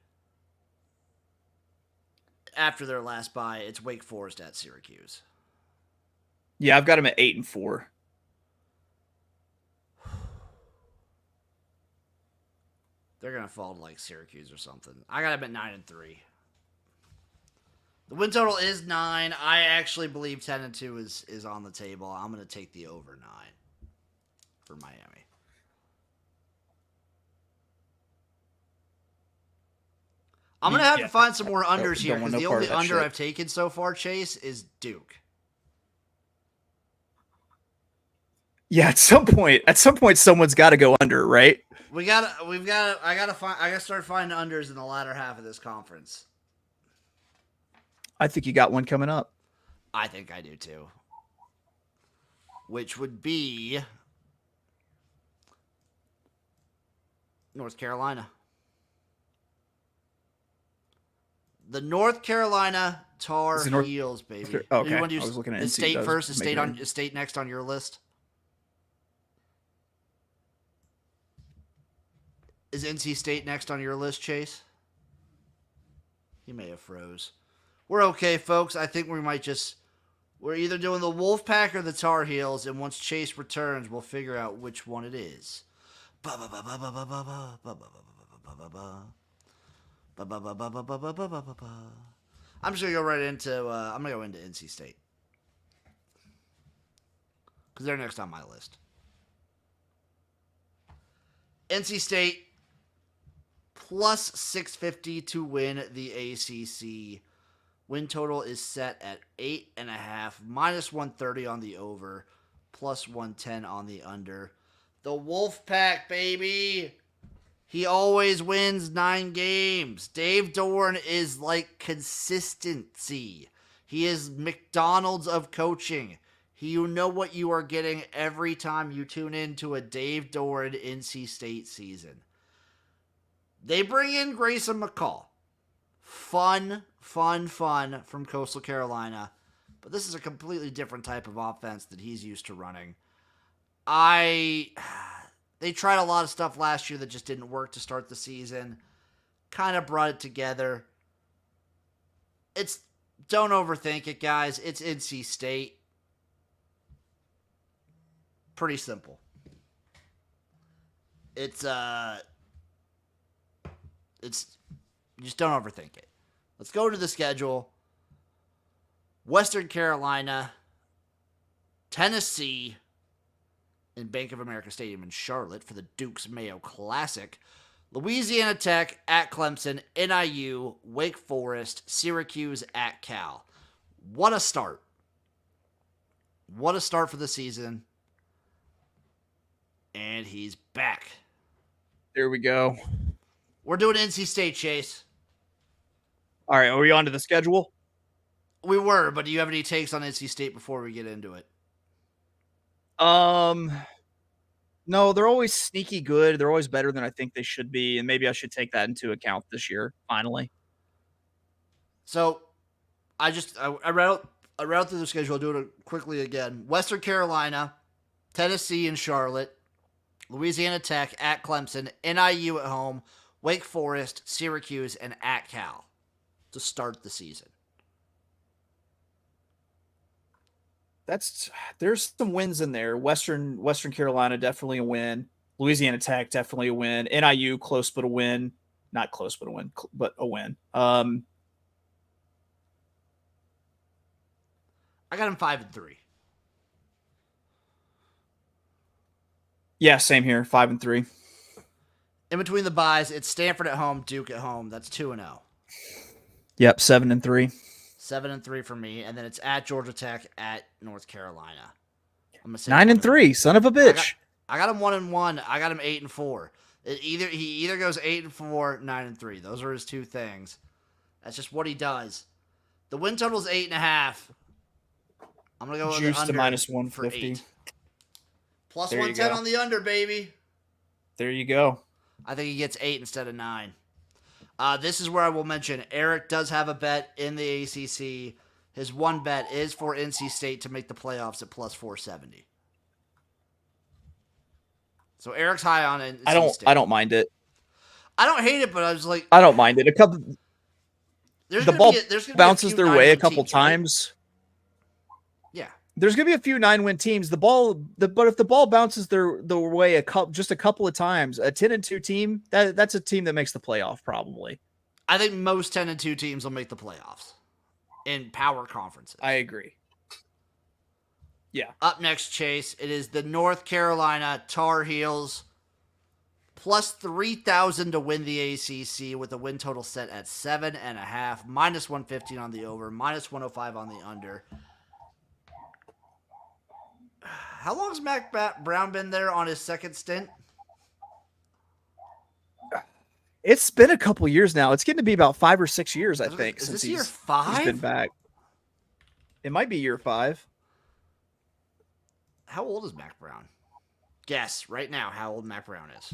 After their last bye, it's Wake Forest at Syracuse. Yeah, I've got them at 8-4. They're gonna fall to Syracuse or something. I got them at 9-3. The win total is 9. I actually believe 10-2 is on the table. I'm gonna take the over 9 for Miami. I'm going to have to find some more unders here because the only under I've taken so far, Chase, is Duke. Yeah, at some point, someone's got to go under, right? I gotta start finding unders in the latter half of this conference. I think you got one coming up. I think I do too. Which would be North Carolina. The North Carolina Tar Heels, baby. Okay. You want to I was looking at is State first? Is State next on your list? Is NC State next on your list, Chase? He may have froze. We're okay, folks. I think we're either doing the Wolfpack or the Tar Heels, and once Chase returns, we'll figure out which one it is. I'm just gonna go right into NC State because they're next on my list. NC State plus 650 to win the ACC. Win total is set at 8.5, minus 130 on the over, plus 110 on the under. The Wolfpack, baby. He always wins 9 games. Dave Doran is like consistency. He is McDonald's of coaching. You know what you are getting every time you tune in to a Dave Doran NC State season. They bring in Grayson McCall. Fun from Coastal Carolina. But this is a completely different type of offense that he's used to running. They tried a lot of stuff last year that just didn't work to start the season. Kind of brought it together. Don't overthink it, guys. It's NC State. Pretty simple. It's just don't overthink it. Let's go to the schedule. Western Carolina, Tennessee, in Bank of America Stadium in Charlotte for the Duke's Mayo Classic. Louisiana Tech at Clemson, NIU, Wake Forest, Syracuse at Cal. What a start. What a start for the season. And he's back. There we go. We're doing NC State, Chase. All right, are we on to the schedule? We were, but do you have any takes on NC State before we get into it? No, they're always sneaky good. They're always better than I think they should be, and maybe I should take that into account this year, finally. So, I read out through the schedule. I'll do it quickly again. Western Carolina, Tennessee and Charlotte, Louisiana Tech at Clemson, NIU at home, Wake Forest, Syracuse, and at Cal to start the season. There's some wins in there. Western Carolina, definitely a win. Louisiana Tech, definitely a win. NIU, close but a win. Not close but a win, but a win. I got him 5-3. Yeah, same here. 5-3. In between the byes, it's Stanford at home, Duke at home. That's 2-0. Yep, 7-3. 7-3 for me, and then it's at Georgia Tech, at North Carolina. I'm gonna say 9-3, son of a bitch. I got him 1-1. I got him 8-4. He either goes 8-4, 9-3. Those are his two things. That's just what he does. The win total is 8.5. I'm gonna go with Juice the under to minus for 150. 8. Plus There you 110 go. on the under, baby. There you go. I think he gets 8 instead of 9. This is where I will mention Erik does have a bet in the ACC. His one bet is for NC State to make the playoffs at plus 470. So Eric's high on NC State. I don't mind it. I don't hate it, but I was like, I don't mind it. The ball bounces their way a couple times. Right? Yeah. There's going to be a few 9-win teams. But if the ball bounces their way just a couple of times, a 10-2 team, that's a team that makes the playoff probably. I think most 10-2 teams will make the playoffs in power conferences. I agree. Yeah. Up next, Chase, it is the North Carolina Tar Heels plus 3,000 to win the ACC with a win total set at 7.5, minus 115 on the over, minus 105 on the under. How long has Mac Brown been there on his second stint? It's been a couple years now. It's getting to be about 5 or 6 years, I think, is since this year 5? he's been back. It might be year 5. How old is Mac Brown? Guess right now how old Mac Brown is.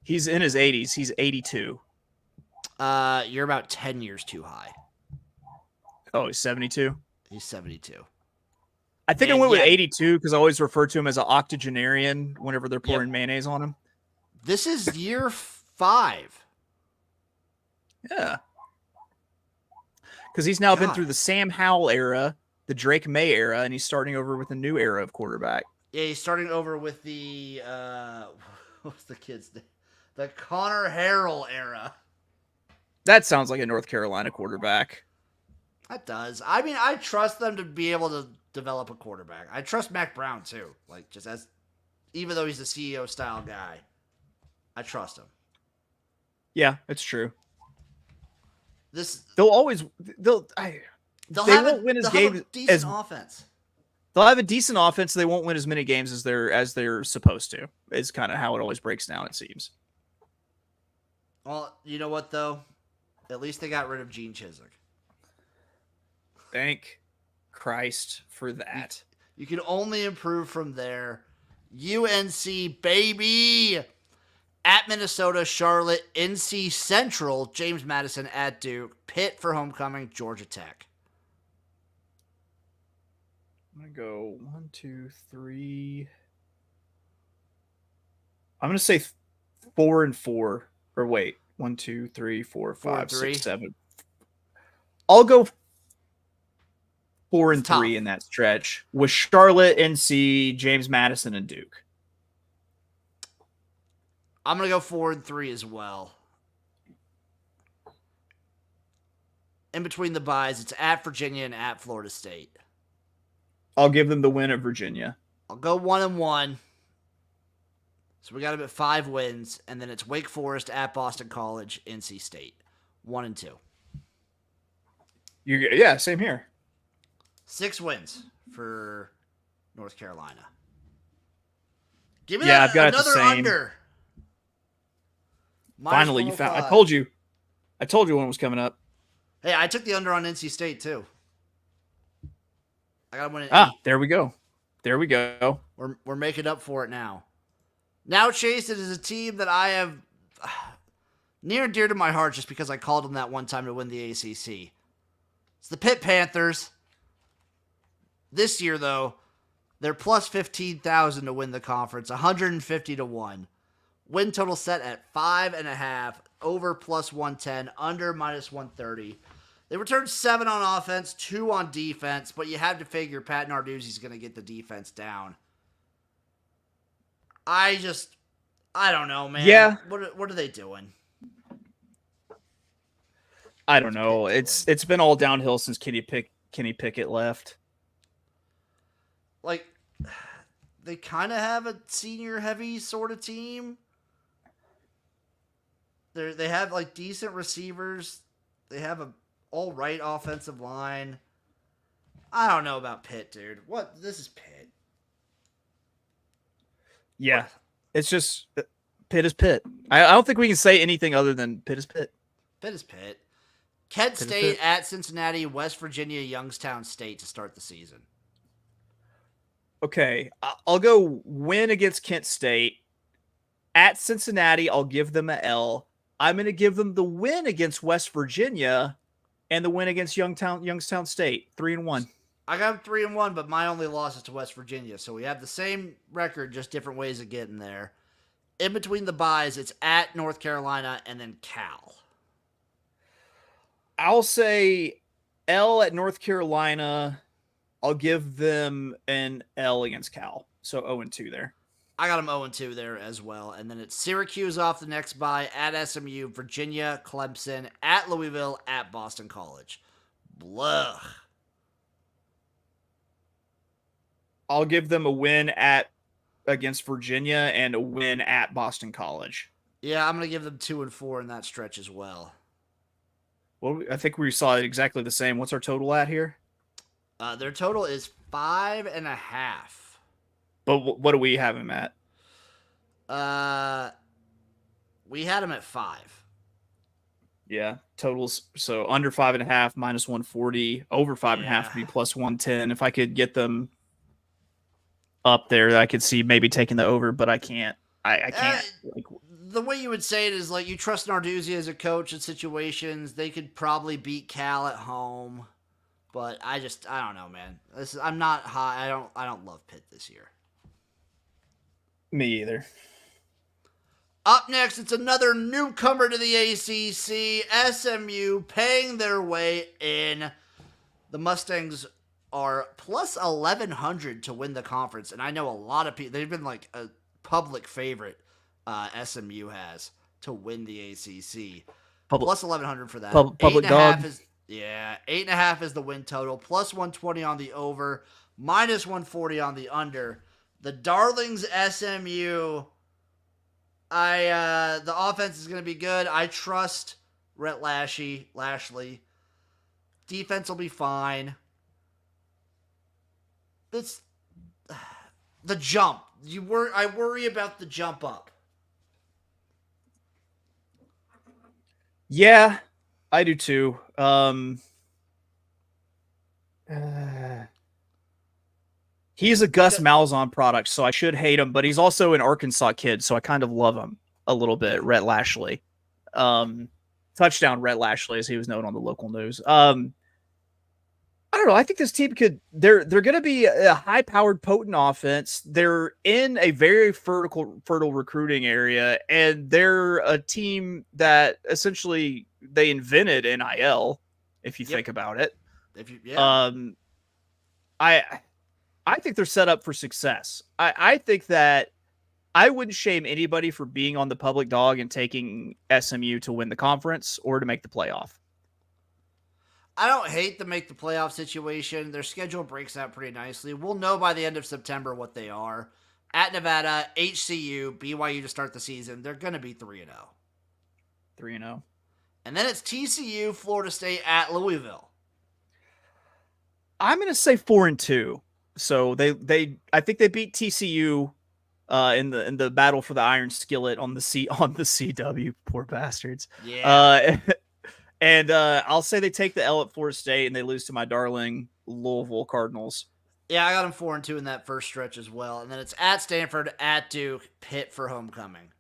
He's in his 80s. He's 82. You're about 10 years too high. Oh, he's 72? He's 72. I think I went with 82 because I always refer to him as an octogenarian whenever they're pouring mayonnaise on him. This is year 5. Yeah. Because he's now been through the Sam Howell era, the Drake May era, and he's starting over with a new era of quarterback. Yeah, he's starting over with the, what's the kid's name? The Connor Harrell era. That sounds like a North Carolina quarterback. That does. I mean, I trust them to be able to develop a quarterback. I trust Mac Brown, too. Like, just as, even though he's a CEO-style guy, I trust him. Yeah, it's true. They'll won't win his games a decent offense. They'll have a decent offense. They won't win as many games as they're supposed to. Is kind of how it always breaks down, it seems. Well, you know what, though? At least they got rid of Gene Chizik. Thank Christ for that. You can only improve from there. UNC, baby! At Minnesota, Charlotte, NC Central, James Madison at Duke, Pitt for homecoming, Georgia Tech. I'm going to go 1, 2, 3. I'm going to say 4 and 4. Or wait, 1, 2, 3, 4, 5, 6, 7. I'll go 4 and 3 in that stretch with Charlotte, NC, James Madison, and Duke. I'm going to go 4 and 3 as well. In between the byes, it's at Virginia and at Florida State. I'll give them the win at Virginia. I'll go 1 and 1. So we got them at 5 wins, and then it's Wake Forest at Boston College, NC State. 1 and 2. Yeah, same here. 6 wins for North Carolina. Give me I've got another the same. under. Finally, you found. I told you when it was coming up. Hey, I took the under on NC State too. I got to win at 8. There we go. We're making up for it now. Now, Chase, it is a team that I have near and dear to my heart just because I called them that one time to win the ACC. It's the Pitt Panthers. This year, though, they're plus 15,000 to win the conference, 150 to 1. Win total set at 5.5, over plus 110, under minus 130. They returned 7 on offense, 2 on defense, but you have to figure Pat Narduzzi's going to get the defense down. I don't know, man. Yeah. What are they doing? I don't know. It's been all downhill since Kenny Pickett left. Like, they kind of have a senior-heavy sort of team. They have, like, decent receivers. They have a all-right offensive line. I don't know about Pitt, dude. This is Pitt. Yeah. It's just, Pitt is Pitt. I don't think we can say anything other than Pitt is Pitt. Pitt is Pitt. Kent State at Cincinnati, West Virginia, Youngstown State to start the season. Okay, I'll go win against Kent State. At Cincinnati, I'll give them an L. I'm going to give them the win against West Virginia and the win against Youngstown State, 3 and 1. I got them 3 and 1, but my only loss is to West Virginia, so we have the same record, just different ways of getting there. In between the byes, it's at North Carolina and then Cal. I'll say L at North Carolina. I'll give them an L against Cal. So 0-2 there. I got them 0-2 there as well. And then it's Syracuse off the next bye, at SMU, Virginia, Clemson, at Louisville, at Boston College. Blah. I'll give them a win against Virginia and a win at Boston College. Yeah, I'm going to give them 2 and 4 in that stretch as well. Well, I think we saw it exactly the same. What's our total at here? Their total is 5.5. But what do we have him at? We had him at 5. Yeah, totals. So under 5.5, minus 140, over 5.5 would be plus 110. If I could get them up there, I could see maybe taking the over, but I can't. I can't. The way you would say it is like you trust Narduzzi as a coach in situations. They could probably beat Cal at home, but I don't know, man. I'm not high. I don't love Pitt this year. Me either. Up next, it's another newcomer to the ACC, SMU, paying their way in. The Mustangs are plus 1,100 to win the conference, and I know a lot of people. They've been like a public favorite. SMU has to win the ACC. Plus 1,100 for that. Public dog. 8.5 is the win total. Plus 120 on the over. Minus 140 on the under. The Darlings SMU. The offense is going to be good. I trust Rhett Lashley. Defense will be fine. It's the jump. I worry about the jump up. Yeah, I do too. He's a Gus Malzahn product, so I should hate him, but he's also an Arkansas kid, so I kind of love him a little bit. Rhett Lashley, touchdown Rhett Lashley, as he was known on the local news. I don't know. I think this team they're going to be a high powered, potent offense. They're in a very fertile recruiting area, and they're a team that essentially they invented NIL. If you think about it, I think they're set up for success. I think that I wouldn't shame anybody for being on the public dog and taking SMU to win the conference or to make the playoff. I don't hate the make the playoff situation. Their schedule breaks out pretty nicely. We'll know by the end of September what they are. At Nevada, HCU, BYU to start the season, they're going to be 3-0. 3-0. And then it's TCU, Florida State at Louisville. I'm going to say 4-2. So I think they beat TCU in the battle for the Iron Skillet on the CW. Poor bastards. Yeah. And I'll say they take the L at Florida State and they lose to my darling Louisville Cardinals. Yeah, I got them 4-2 in that first stretch as well. And then it's at Stanford, at Duke, Pitt for homecoming.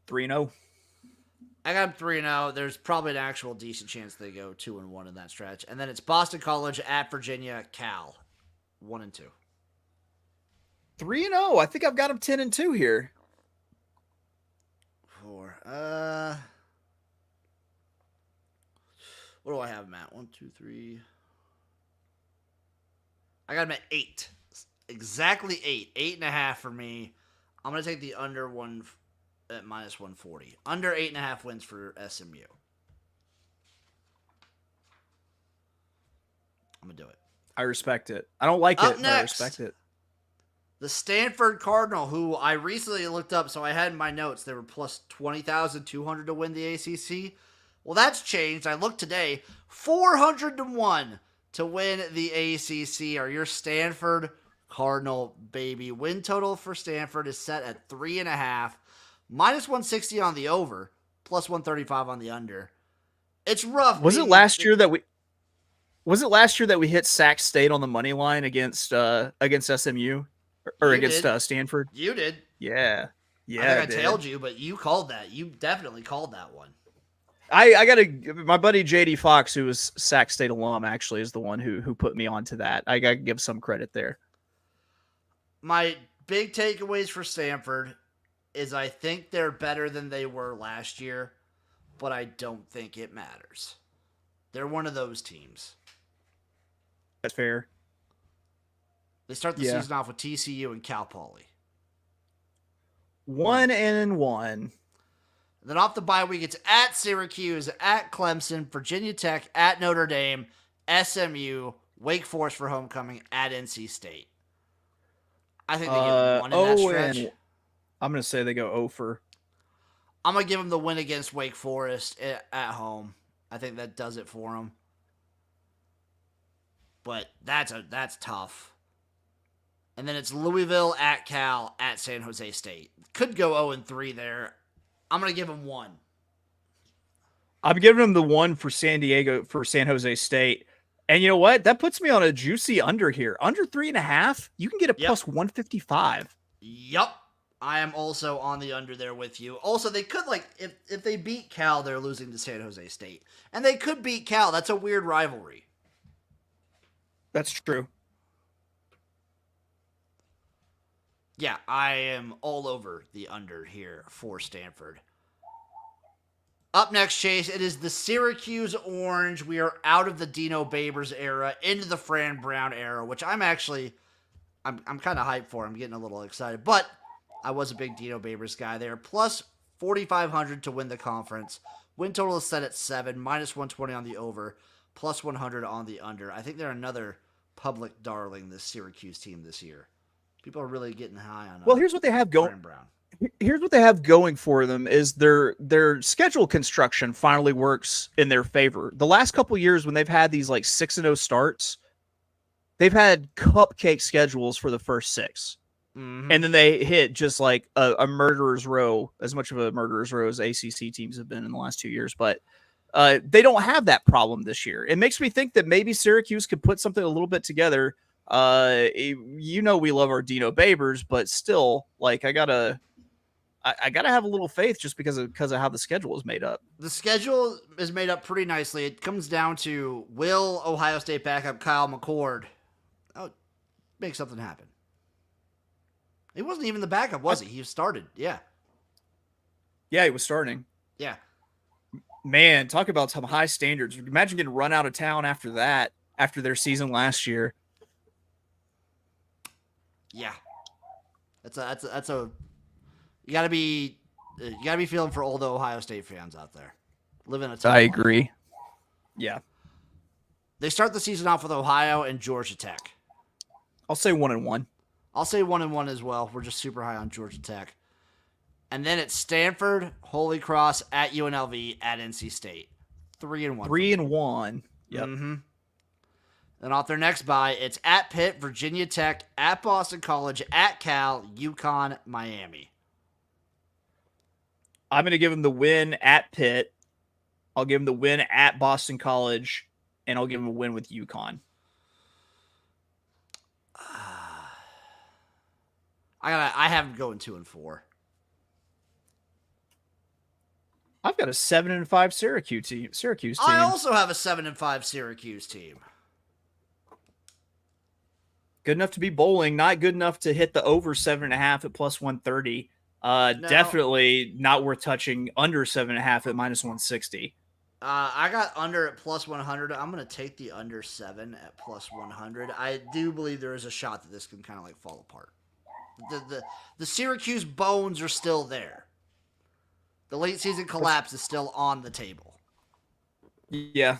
3-0. I got them 3-0. There's probably an actual decent chance they go 2-1 in that stretch. And then it's Boston College at Virginia, Cal, 1-2. 3-0. I think I've got them 10-2 here. 4. What do I have them at? 1, 2, 3. I got them at 8. Exactly 8. 8.5 for me. I'm going to take the under one at minus 140. Under 8.5 wins for SMU. I'm going to do it. I respect it. I don't like Up it, next, but I respect it. The Stanford Cardinal, who I recently looked up, so I had in my notes, they were plus 20,200 to win the ACC. Well, that's changed. I looked today, 400-1 to win the ACC. Are your Stanford Cardinal, baby. Win total for Stanford is set at 3.5, minus 160 on the over, plus 135 on the under. It's rough. Was it last year that we hit Sac State on the money line against SMU or against Stanford? You did. Yeah. I think I tailed you, but you called that. You definitely called that one. I got my buddy JD Fox, who was Sac State alum, actually is the one who put me onto that. I got to give some credit there. My big takeaways for Stanford is I think they're better than they were last year, but I don't think it matters. They're one of those teams. That's fair. They start the season off with TCU and Cal Poly. 1-1. Then off the bye week, it's at Syracuse, at Clemson, Virginia Tech, at Notre Dame, SMU, Wake Forest for homecoming, at NC State. I think they get one in that stretch. I'm going to say they go 0 for. I'm going to give them the win against Wake Forest at home. I think that does it for them. But that's tough. And then it's Louisville, at Cal, at San Jose State. Could go 0-3 there. I'm going to give them 1. I'm giving them the 1 for San Jose State. And you know what? That puts me on a juicy under here. Under 3.5, you can get a plus 155. Yup. I am also on the under there with you. Also, they could, if they beat Cal, they're losing to San Jose State. And they could beat Cal. That's a weird rivalry. That's true. Yeah, I am all over the under here for Stanford. Up next, Chase, it is the Syracuse Orange. We are out of the Dino Babers era into the Fran Brown era, which I'm kind of hyped for. I'm getting a little excited, but I was a big Dino Babers guy there. Plus 4,500 to win the conference. Win total is set at 7, minus 120 on the over, plus 100 on the under. I think they're another public darling, this Syracuse team this year. People are really getting high on. Well, here's what they have going. Here's what they have going for them is their schedule construction finally works in their favor. The last couple of years when they've had these 6-0 starts, they've had cupcake schedules for the first 6. Mm-hmm. And then they hit just like a murderer's row, as much of a murderer's row as ACC teams have been in the last 2 years. But they don't have that problem this year. It makes me think that maybe Syracuse could put something a little bit together. We love our Dino Babers, but still, I gotta I got to have a little faith just because of how the schedule is made up. The schedule is made up pretty nicely. It comes down to, will Ohio State backup Kyle McCord make something happen? He wasn't even the backup, was he? He started. Yeah. Yeah, he was starting. Yeah. Man, talk about some high standards. Imagine getting run out of town after that, after their season last year. Yeah. That's a you gotta be feeling for all the Ohio State fans out there. Living a tough I life. agree. Yeah. They start the season off with Ohio and Georgia Tech. I'll say 1-1. I'll say 1-1 as well. We're just super high on Georgia Tech. And then it's Stanford, Holy Cross, at UNLV, at NC State. 3-1. 3-1. Yep. Mm-hmm. Then off their next bye, it's at Pitt, Virginia Tech, at Boston College, at Cal, UConn, Miami. I'm going to give them the win at Pitt. I'll give them the win at Boston College, and I'll give them a win with UConn. I have them going 2-4. I've got a 7-5 Syracuse team. I also have a 7-5 Syracuse team. Good enough to be bowling, not good enough to hit the over 7.5 at plus 130. No. Definitely not worth touching under 7.5 at minus 160. I got under at plus 100. I'm going to take the under 7 at plus 100. I do believe there is a shot that this can kind of like fall apart. The Syracuse bones are still there. The late season collapse is still on the table. Yeah,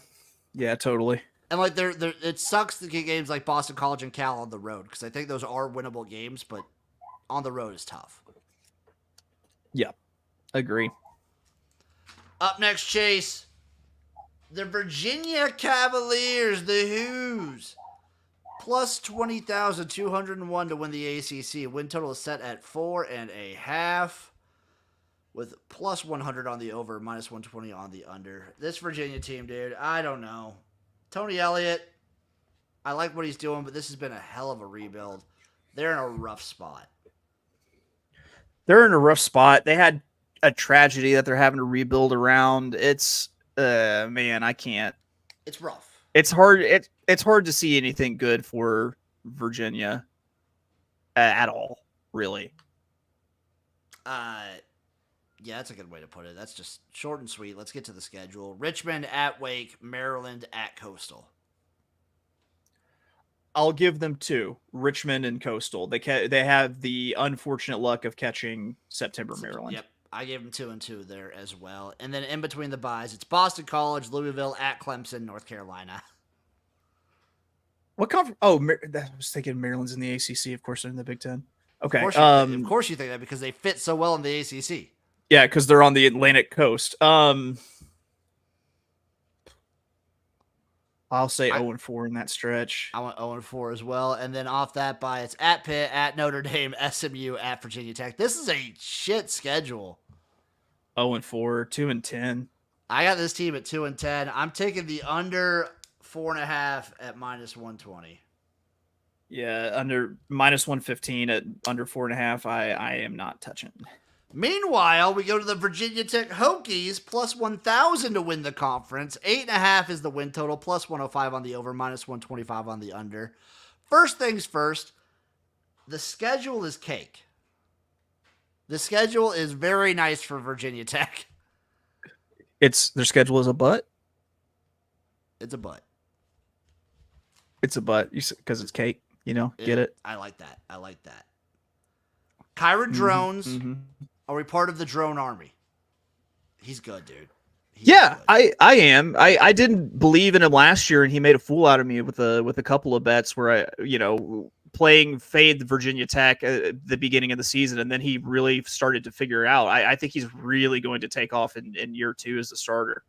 totally. And like it sucks to get games like Boston College and Cal on the road because I think those are winnable games, but on the road is tough. Yeah, agree. Up next, Chase, the Virginia Cavaliers, the Who's, plus 20,201 to win the ACC. Win total is set at 4.5. With plus 100 on the over, minus 120 on the under. This Virginia team, dude, I don't know. Tony Elliott, I like what he's doing, but this has been a hell of a rebuild. They're in a rough spot. They're in a rough spot. They had a tragedy that they're having to rebuild around. It's, man, I can't. It's rough. It's hard. It's hard to see anything good for Virginia at all, really. Yeah, that's a good way to put it. That's just short and sweet. Let's get to the schedule. Richmond at Wake, Maryland at Coastal. I'll give them 2, Richmond and Coastal. They have the unfortunate luck of catching September, Maryland. Yep, I gave them 2 and 2 there as well. And then in between the byes, it's Boston College, Louisville at Clemson, North Carolina. What conference? Oh, I was thinking Maryland's in the ACC. Of course, they're in the Big Ten. Okay. Of course you think that because they fit so well in the ACC. Yeah, because they're on the Atlantic coast. I'll say 0-4 in that stretch. I went 0-4 as well. And then off that bye, it's at Pitt, at Notre Dame, SMU, at Virginia Tech. This is a shit schedule. 0-4, 2-10. I got this team at 2-10. I'm taking the under 4.5 at minus 120. Yeah, under minus 115 at under 4.5. I am not touching. Meanwhile, we go to the Virginia Tech Hokies, plus 1,000 to win the conference. 8.5 is the win total, plus 105 on the over, minus 125 on the under. First things first, the schedule is cake. The schedule is very nice for Virginia Tech. Their schedule is a butt? It's a butt. It's a butt because it's cake, get it? I like that. Kyron Drones. Mm-hmm. Are we part of the drone army? He's good, dude. Good. I am. I didn't believe in him last year, and he made a fool out of me with a couple of bets where playing fade Virginia Tech at the beginning of the season, and then he really started to figure it out. I think he's really going to take off in year 2 as a starter.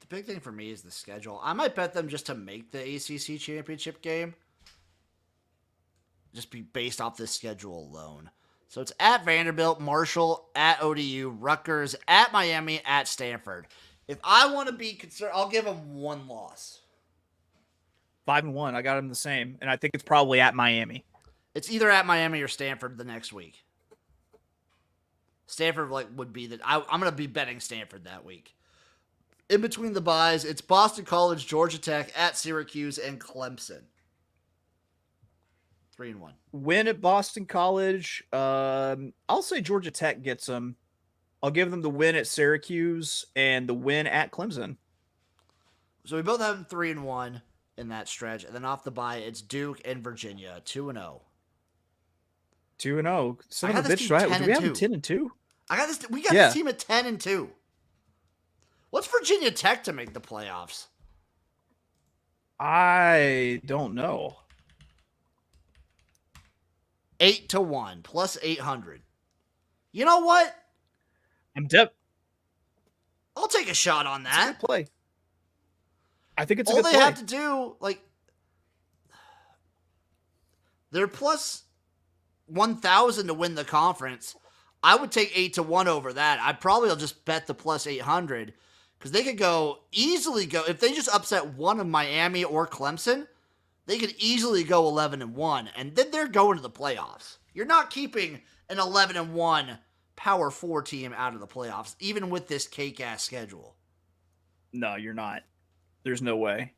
The big thing for me is the schedule. I might bet them just to make the ACC championship game. Just be based off this schedule alone. So it's at Vanderbilt, Marshall, at ODU, Rutgers, at Miami, at Stanford. If I want to be concerned, I'll give them 1 loss. 5-1. I got them the same, and I think it's probably at Miami. It's either at Miami or Stanford the next week. Stanford would be that. I'm going to be betting Stanford that week. In between the buys, it's Boston College, Georgia Tech, at Syracuse, and Clemson. 3-1. Win at Boston College. I'll say Georgia Tech gets them. I'll give them the win at Syracuse and the win at Clemson. So we both have them 3-1 in that stretch. And then off the bye, it's Duke and Virginia, 2-0. 2-0. Son of a bitch, do we have them 10-2? I got this. We got this team at 10-2. What's Virginia Tech to make the playoffs? I don't know. 8-1 plus 800. You know what? I'll take a shot on that. It's a good play. I think it's all a good they play. have to do, they're plus 1,000 to win the conference. I would take 8-1 over that. I'd probably just bet the plus 800 because they could easily go if they just upset one of Miami or Clemson. They could easily go 11-1, and then they're going to the playoffs. You're not keeping an 11-1 Power 4 team out of the playoffs, even with this cake-ass schedule. No, you're not. There's no way.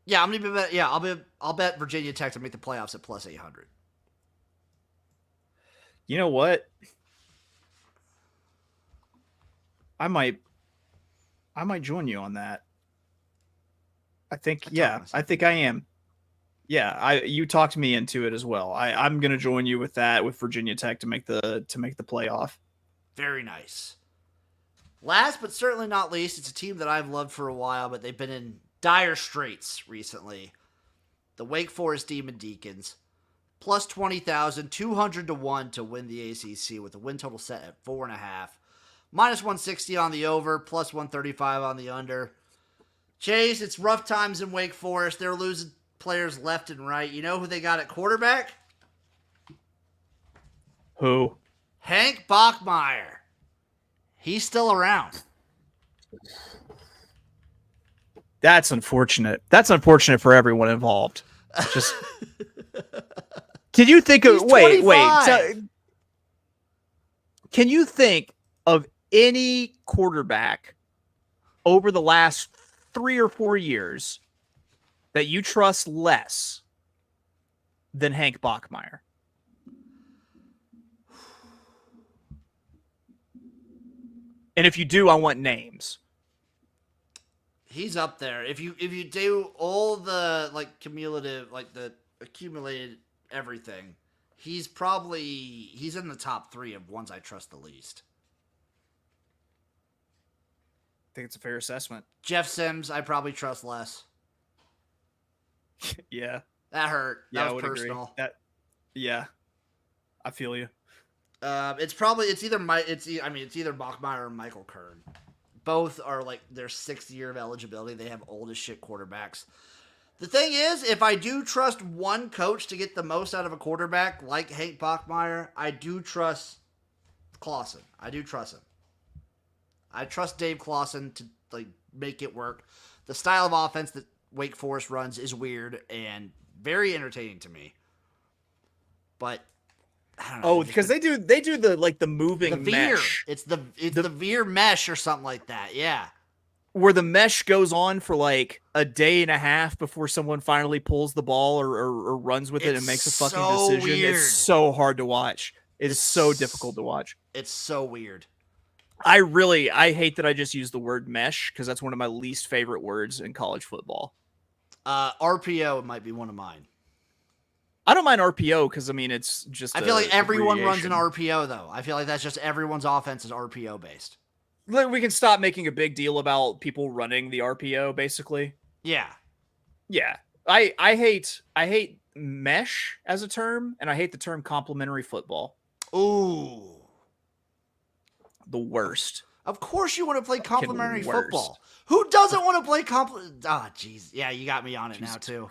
Yeah, I'm gonna bet. Yeah, I'll bet Virginia Tech to make the playoffs at plus 800. You know what? I might join you on that. I think I am. Yeah, you talked me into it as well. I'm gonna join you with that with Virginia Tech to make the playoff. Very nice. Last but certainly not least, it's a team that I've loved for a while, but they've been in dire straits recently. The Wake Forest Demon Deacons, plus 20,000, 200-1 to win the ACC with the win total set at 4.5. Minus 160 on the over, plus 135 on the under. Chase, it's rough times in Wake Forest. They're losing players left and right. You know who they got at quarterback? Who? Hank Bachmeier. He's still around. That's unfortunate. That's unfortunate for everyone involved. Just can you think of wait. So, can you think of any quarterback over the last 3 or 4 years that you trust less than Hank Bachmeier? And if you do, I want names. He's up there. If you do all the cumulative, the accumulated everything, he's in the top 3 of ones I trust the least. I think it's a fair assessment. Jeff Sims, I probably trust less. Yeah. That hurt. Yeah, that was personal. Yeah. I feel you. It's either Bachmeier or Michael Kern. Both are their 6th year of eligibility. They have old as shit quarterbacks. The thing is, if I do trust one coach to get the most out of a quarterback like Hank Bachmeier, I do trust Clawson. I do trust him. I trust Dave Clawson to make it work. The style of offense that Wake Forest runs is weird and very entertaining to me. But I don't know. Oh, because they do the moving mesh. It's the veer mesh or something like that. Yeah. Where the mesh goes on for a day and a half before someone finally pulls the ball or runs with it and makes a fucking decision. Weird. It's so hard to watch. It's so difficult to watch. It's so weird. I hate that I just used the word mesh because that's one of my least favorite words in college football. RPO might be one of mine. I don't mind RPO because it's just. I feel like everyone runs an RPO though. I feel like that's just everyone's offense is RPO based. We can stop making a big deal about people running the RPO. Basically, yeah. I hate mesh as a term, and I hate the term complementary football. Ooh, the worst. Of course, you want to play complementary football. Who doesn't want to play jeez. Yeah, you got me on it now too.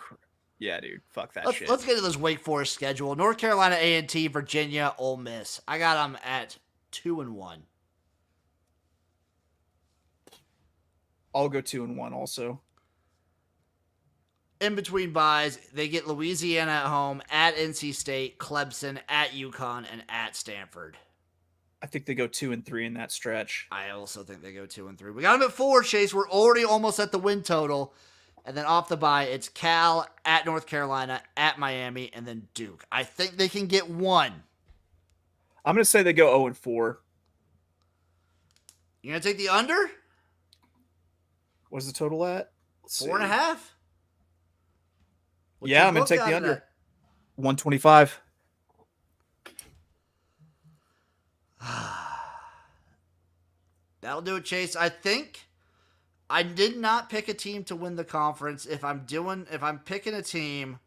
Yeah, dude. Fuck that shit. Let's get to this Wake Forest schedule. North Carolina A&T, Virginia, Ole Miss. I got them at 2-1. I'll go 2-1 also. in between buys, they get Louisiana at home, at NC State, Clemson, at UConn, and at Stanford. I think they go 2-3 in that stretch. I also think they go 2-3. We got them at 4, Chase. We're already almost at the win total. And then off the bye, it's Cal, at North Carolina, at Miami, and then Duke. I think they can get 1. I'm going to say they go 0-4. You going to take the under? What's the total at? 4.5? Yeah, I'm going to take the under. 125. That'll do it, Chase. I think I did not pick a team to win the conference. If I'm picking a team,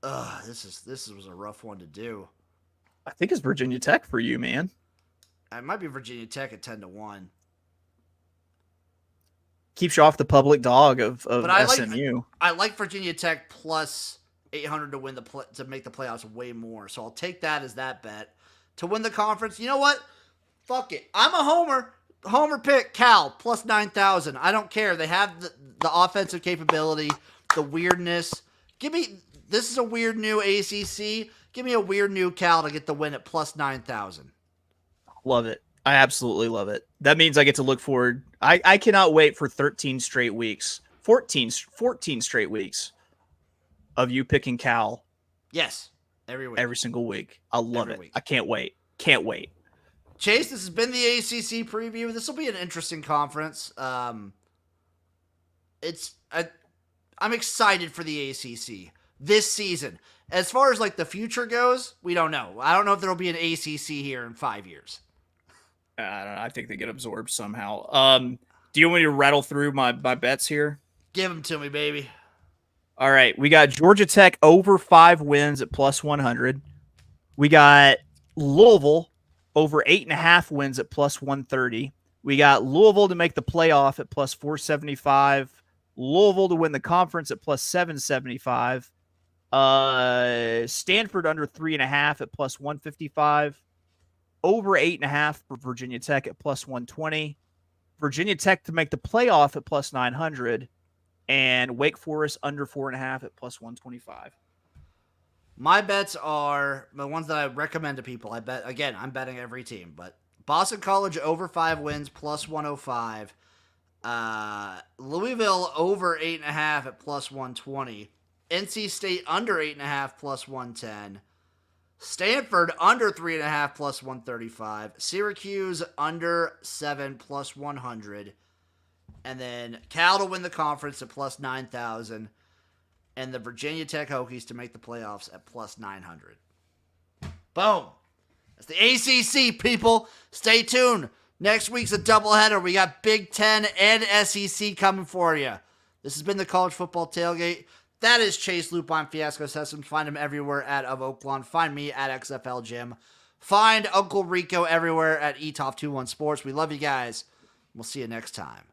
this was a rough one to do. I think it's Virginia Tech for you, man. It might be Virginia Tech at 10-1. Keeps you off the public dog of SMU. I like Virginia Tech plus 800 to win to make the playoffs way more. So I'll take that as that bet to win the conference. You know what? Fuck it. I'm a homer. Homer pick Cal plus 9,000. I don't care. They have the offensive capability, the weirdness. This is a weird new ACC. Give me a weird new Cal to get the win at plus 9,000. Love it. I absolutely love it. That means I get to look forward. I cannot wait for 13 straight weeks. 14 straight weeks of you picking Cal. Yes. Every week. Every single week. I love it. Week. I can't wait. Can't wait. Chase, this has been the ACC preview. This will be an interesting conference. I'm excited for the ACC this season. As far as like the future goes, we don't know. I don't know if there will be an ACC here in 5 years. I don't know. I think they get absorbed somehow. Do you want me to rattle through my bets here? Give them to me, baby. All right. We got Georgia Tech over 5 wins at plus 100. We got Louisville over 8.5 wins at plus 130. We got Louisville to make the playoff at plus 475. Louisville to win the conference at plus 775. Stanford under 3.5 at plus 155. Over 8.5 for Virginia Tech at plus 120. Virginia Tech to make the playoff at plus 900. And Wake Forest under 4.5 at plus 125. My bets are the ones that I recommend to people. I'm betting every team, but Boston College over 5 wins plus 105. Louisville over 8.5 at plus 120. NC State under 8.5 plus 110. Stanford under 3.5 plus 135. Syracuse under 7 plus 100. And then Cal to win the conference at plus 9,000. And the Virginia Tech Hokies to make the playoffs at plus 900. Boom. That's the ACC, people. Stay tuned. Next week's a doubleheader. We got Big Ten and SEC coming for you. This has been the College Football Tailgate. That is Chase Lupine Fiasco Sessoms. Find him everywhere at Of Oaklawn. Find me at XFL Jim. Find Uncle Rico everywhere at eTop21 Sports. We love you guys. We'll see you next time.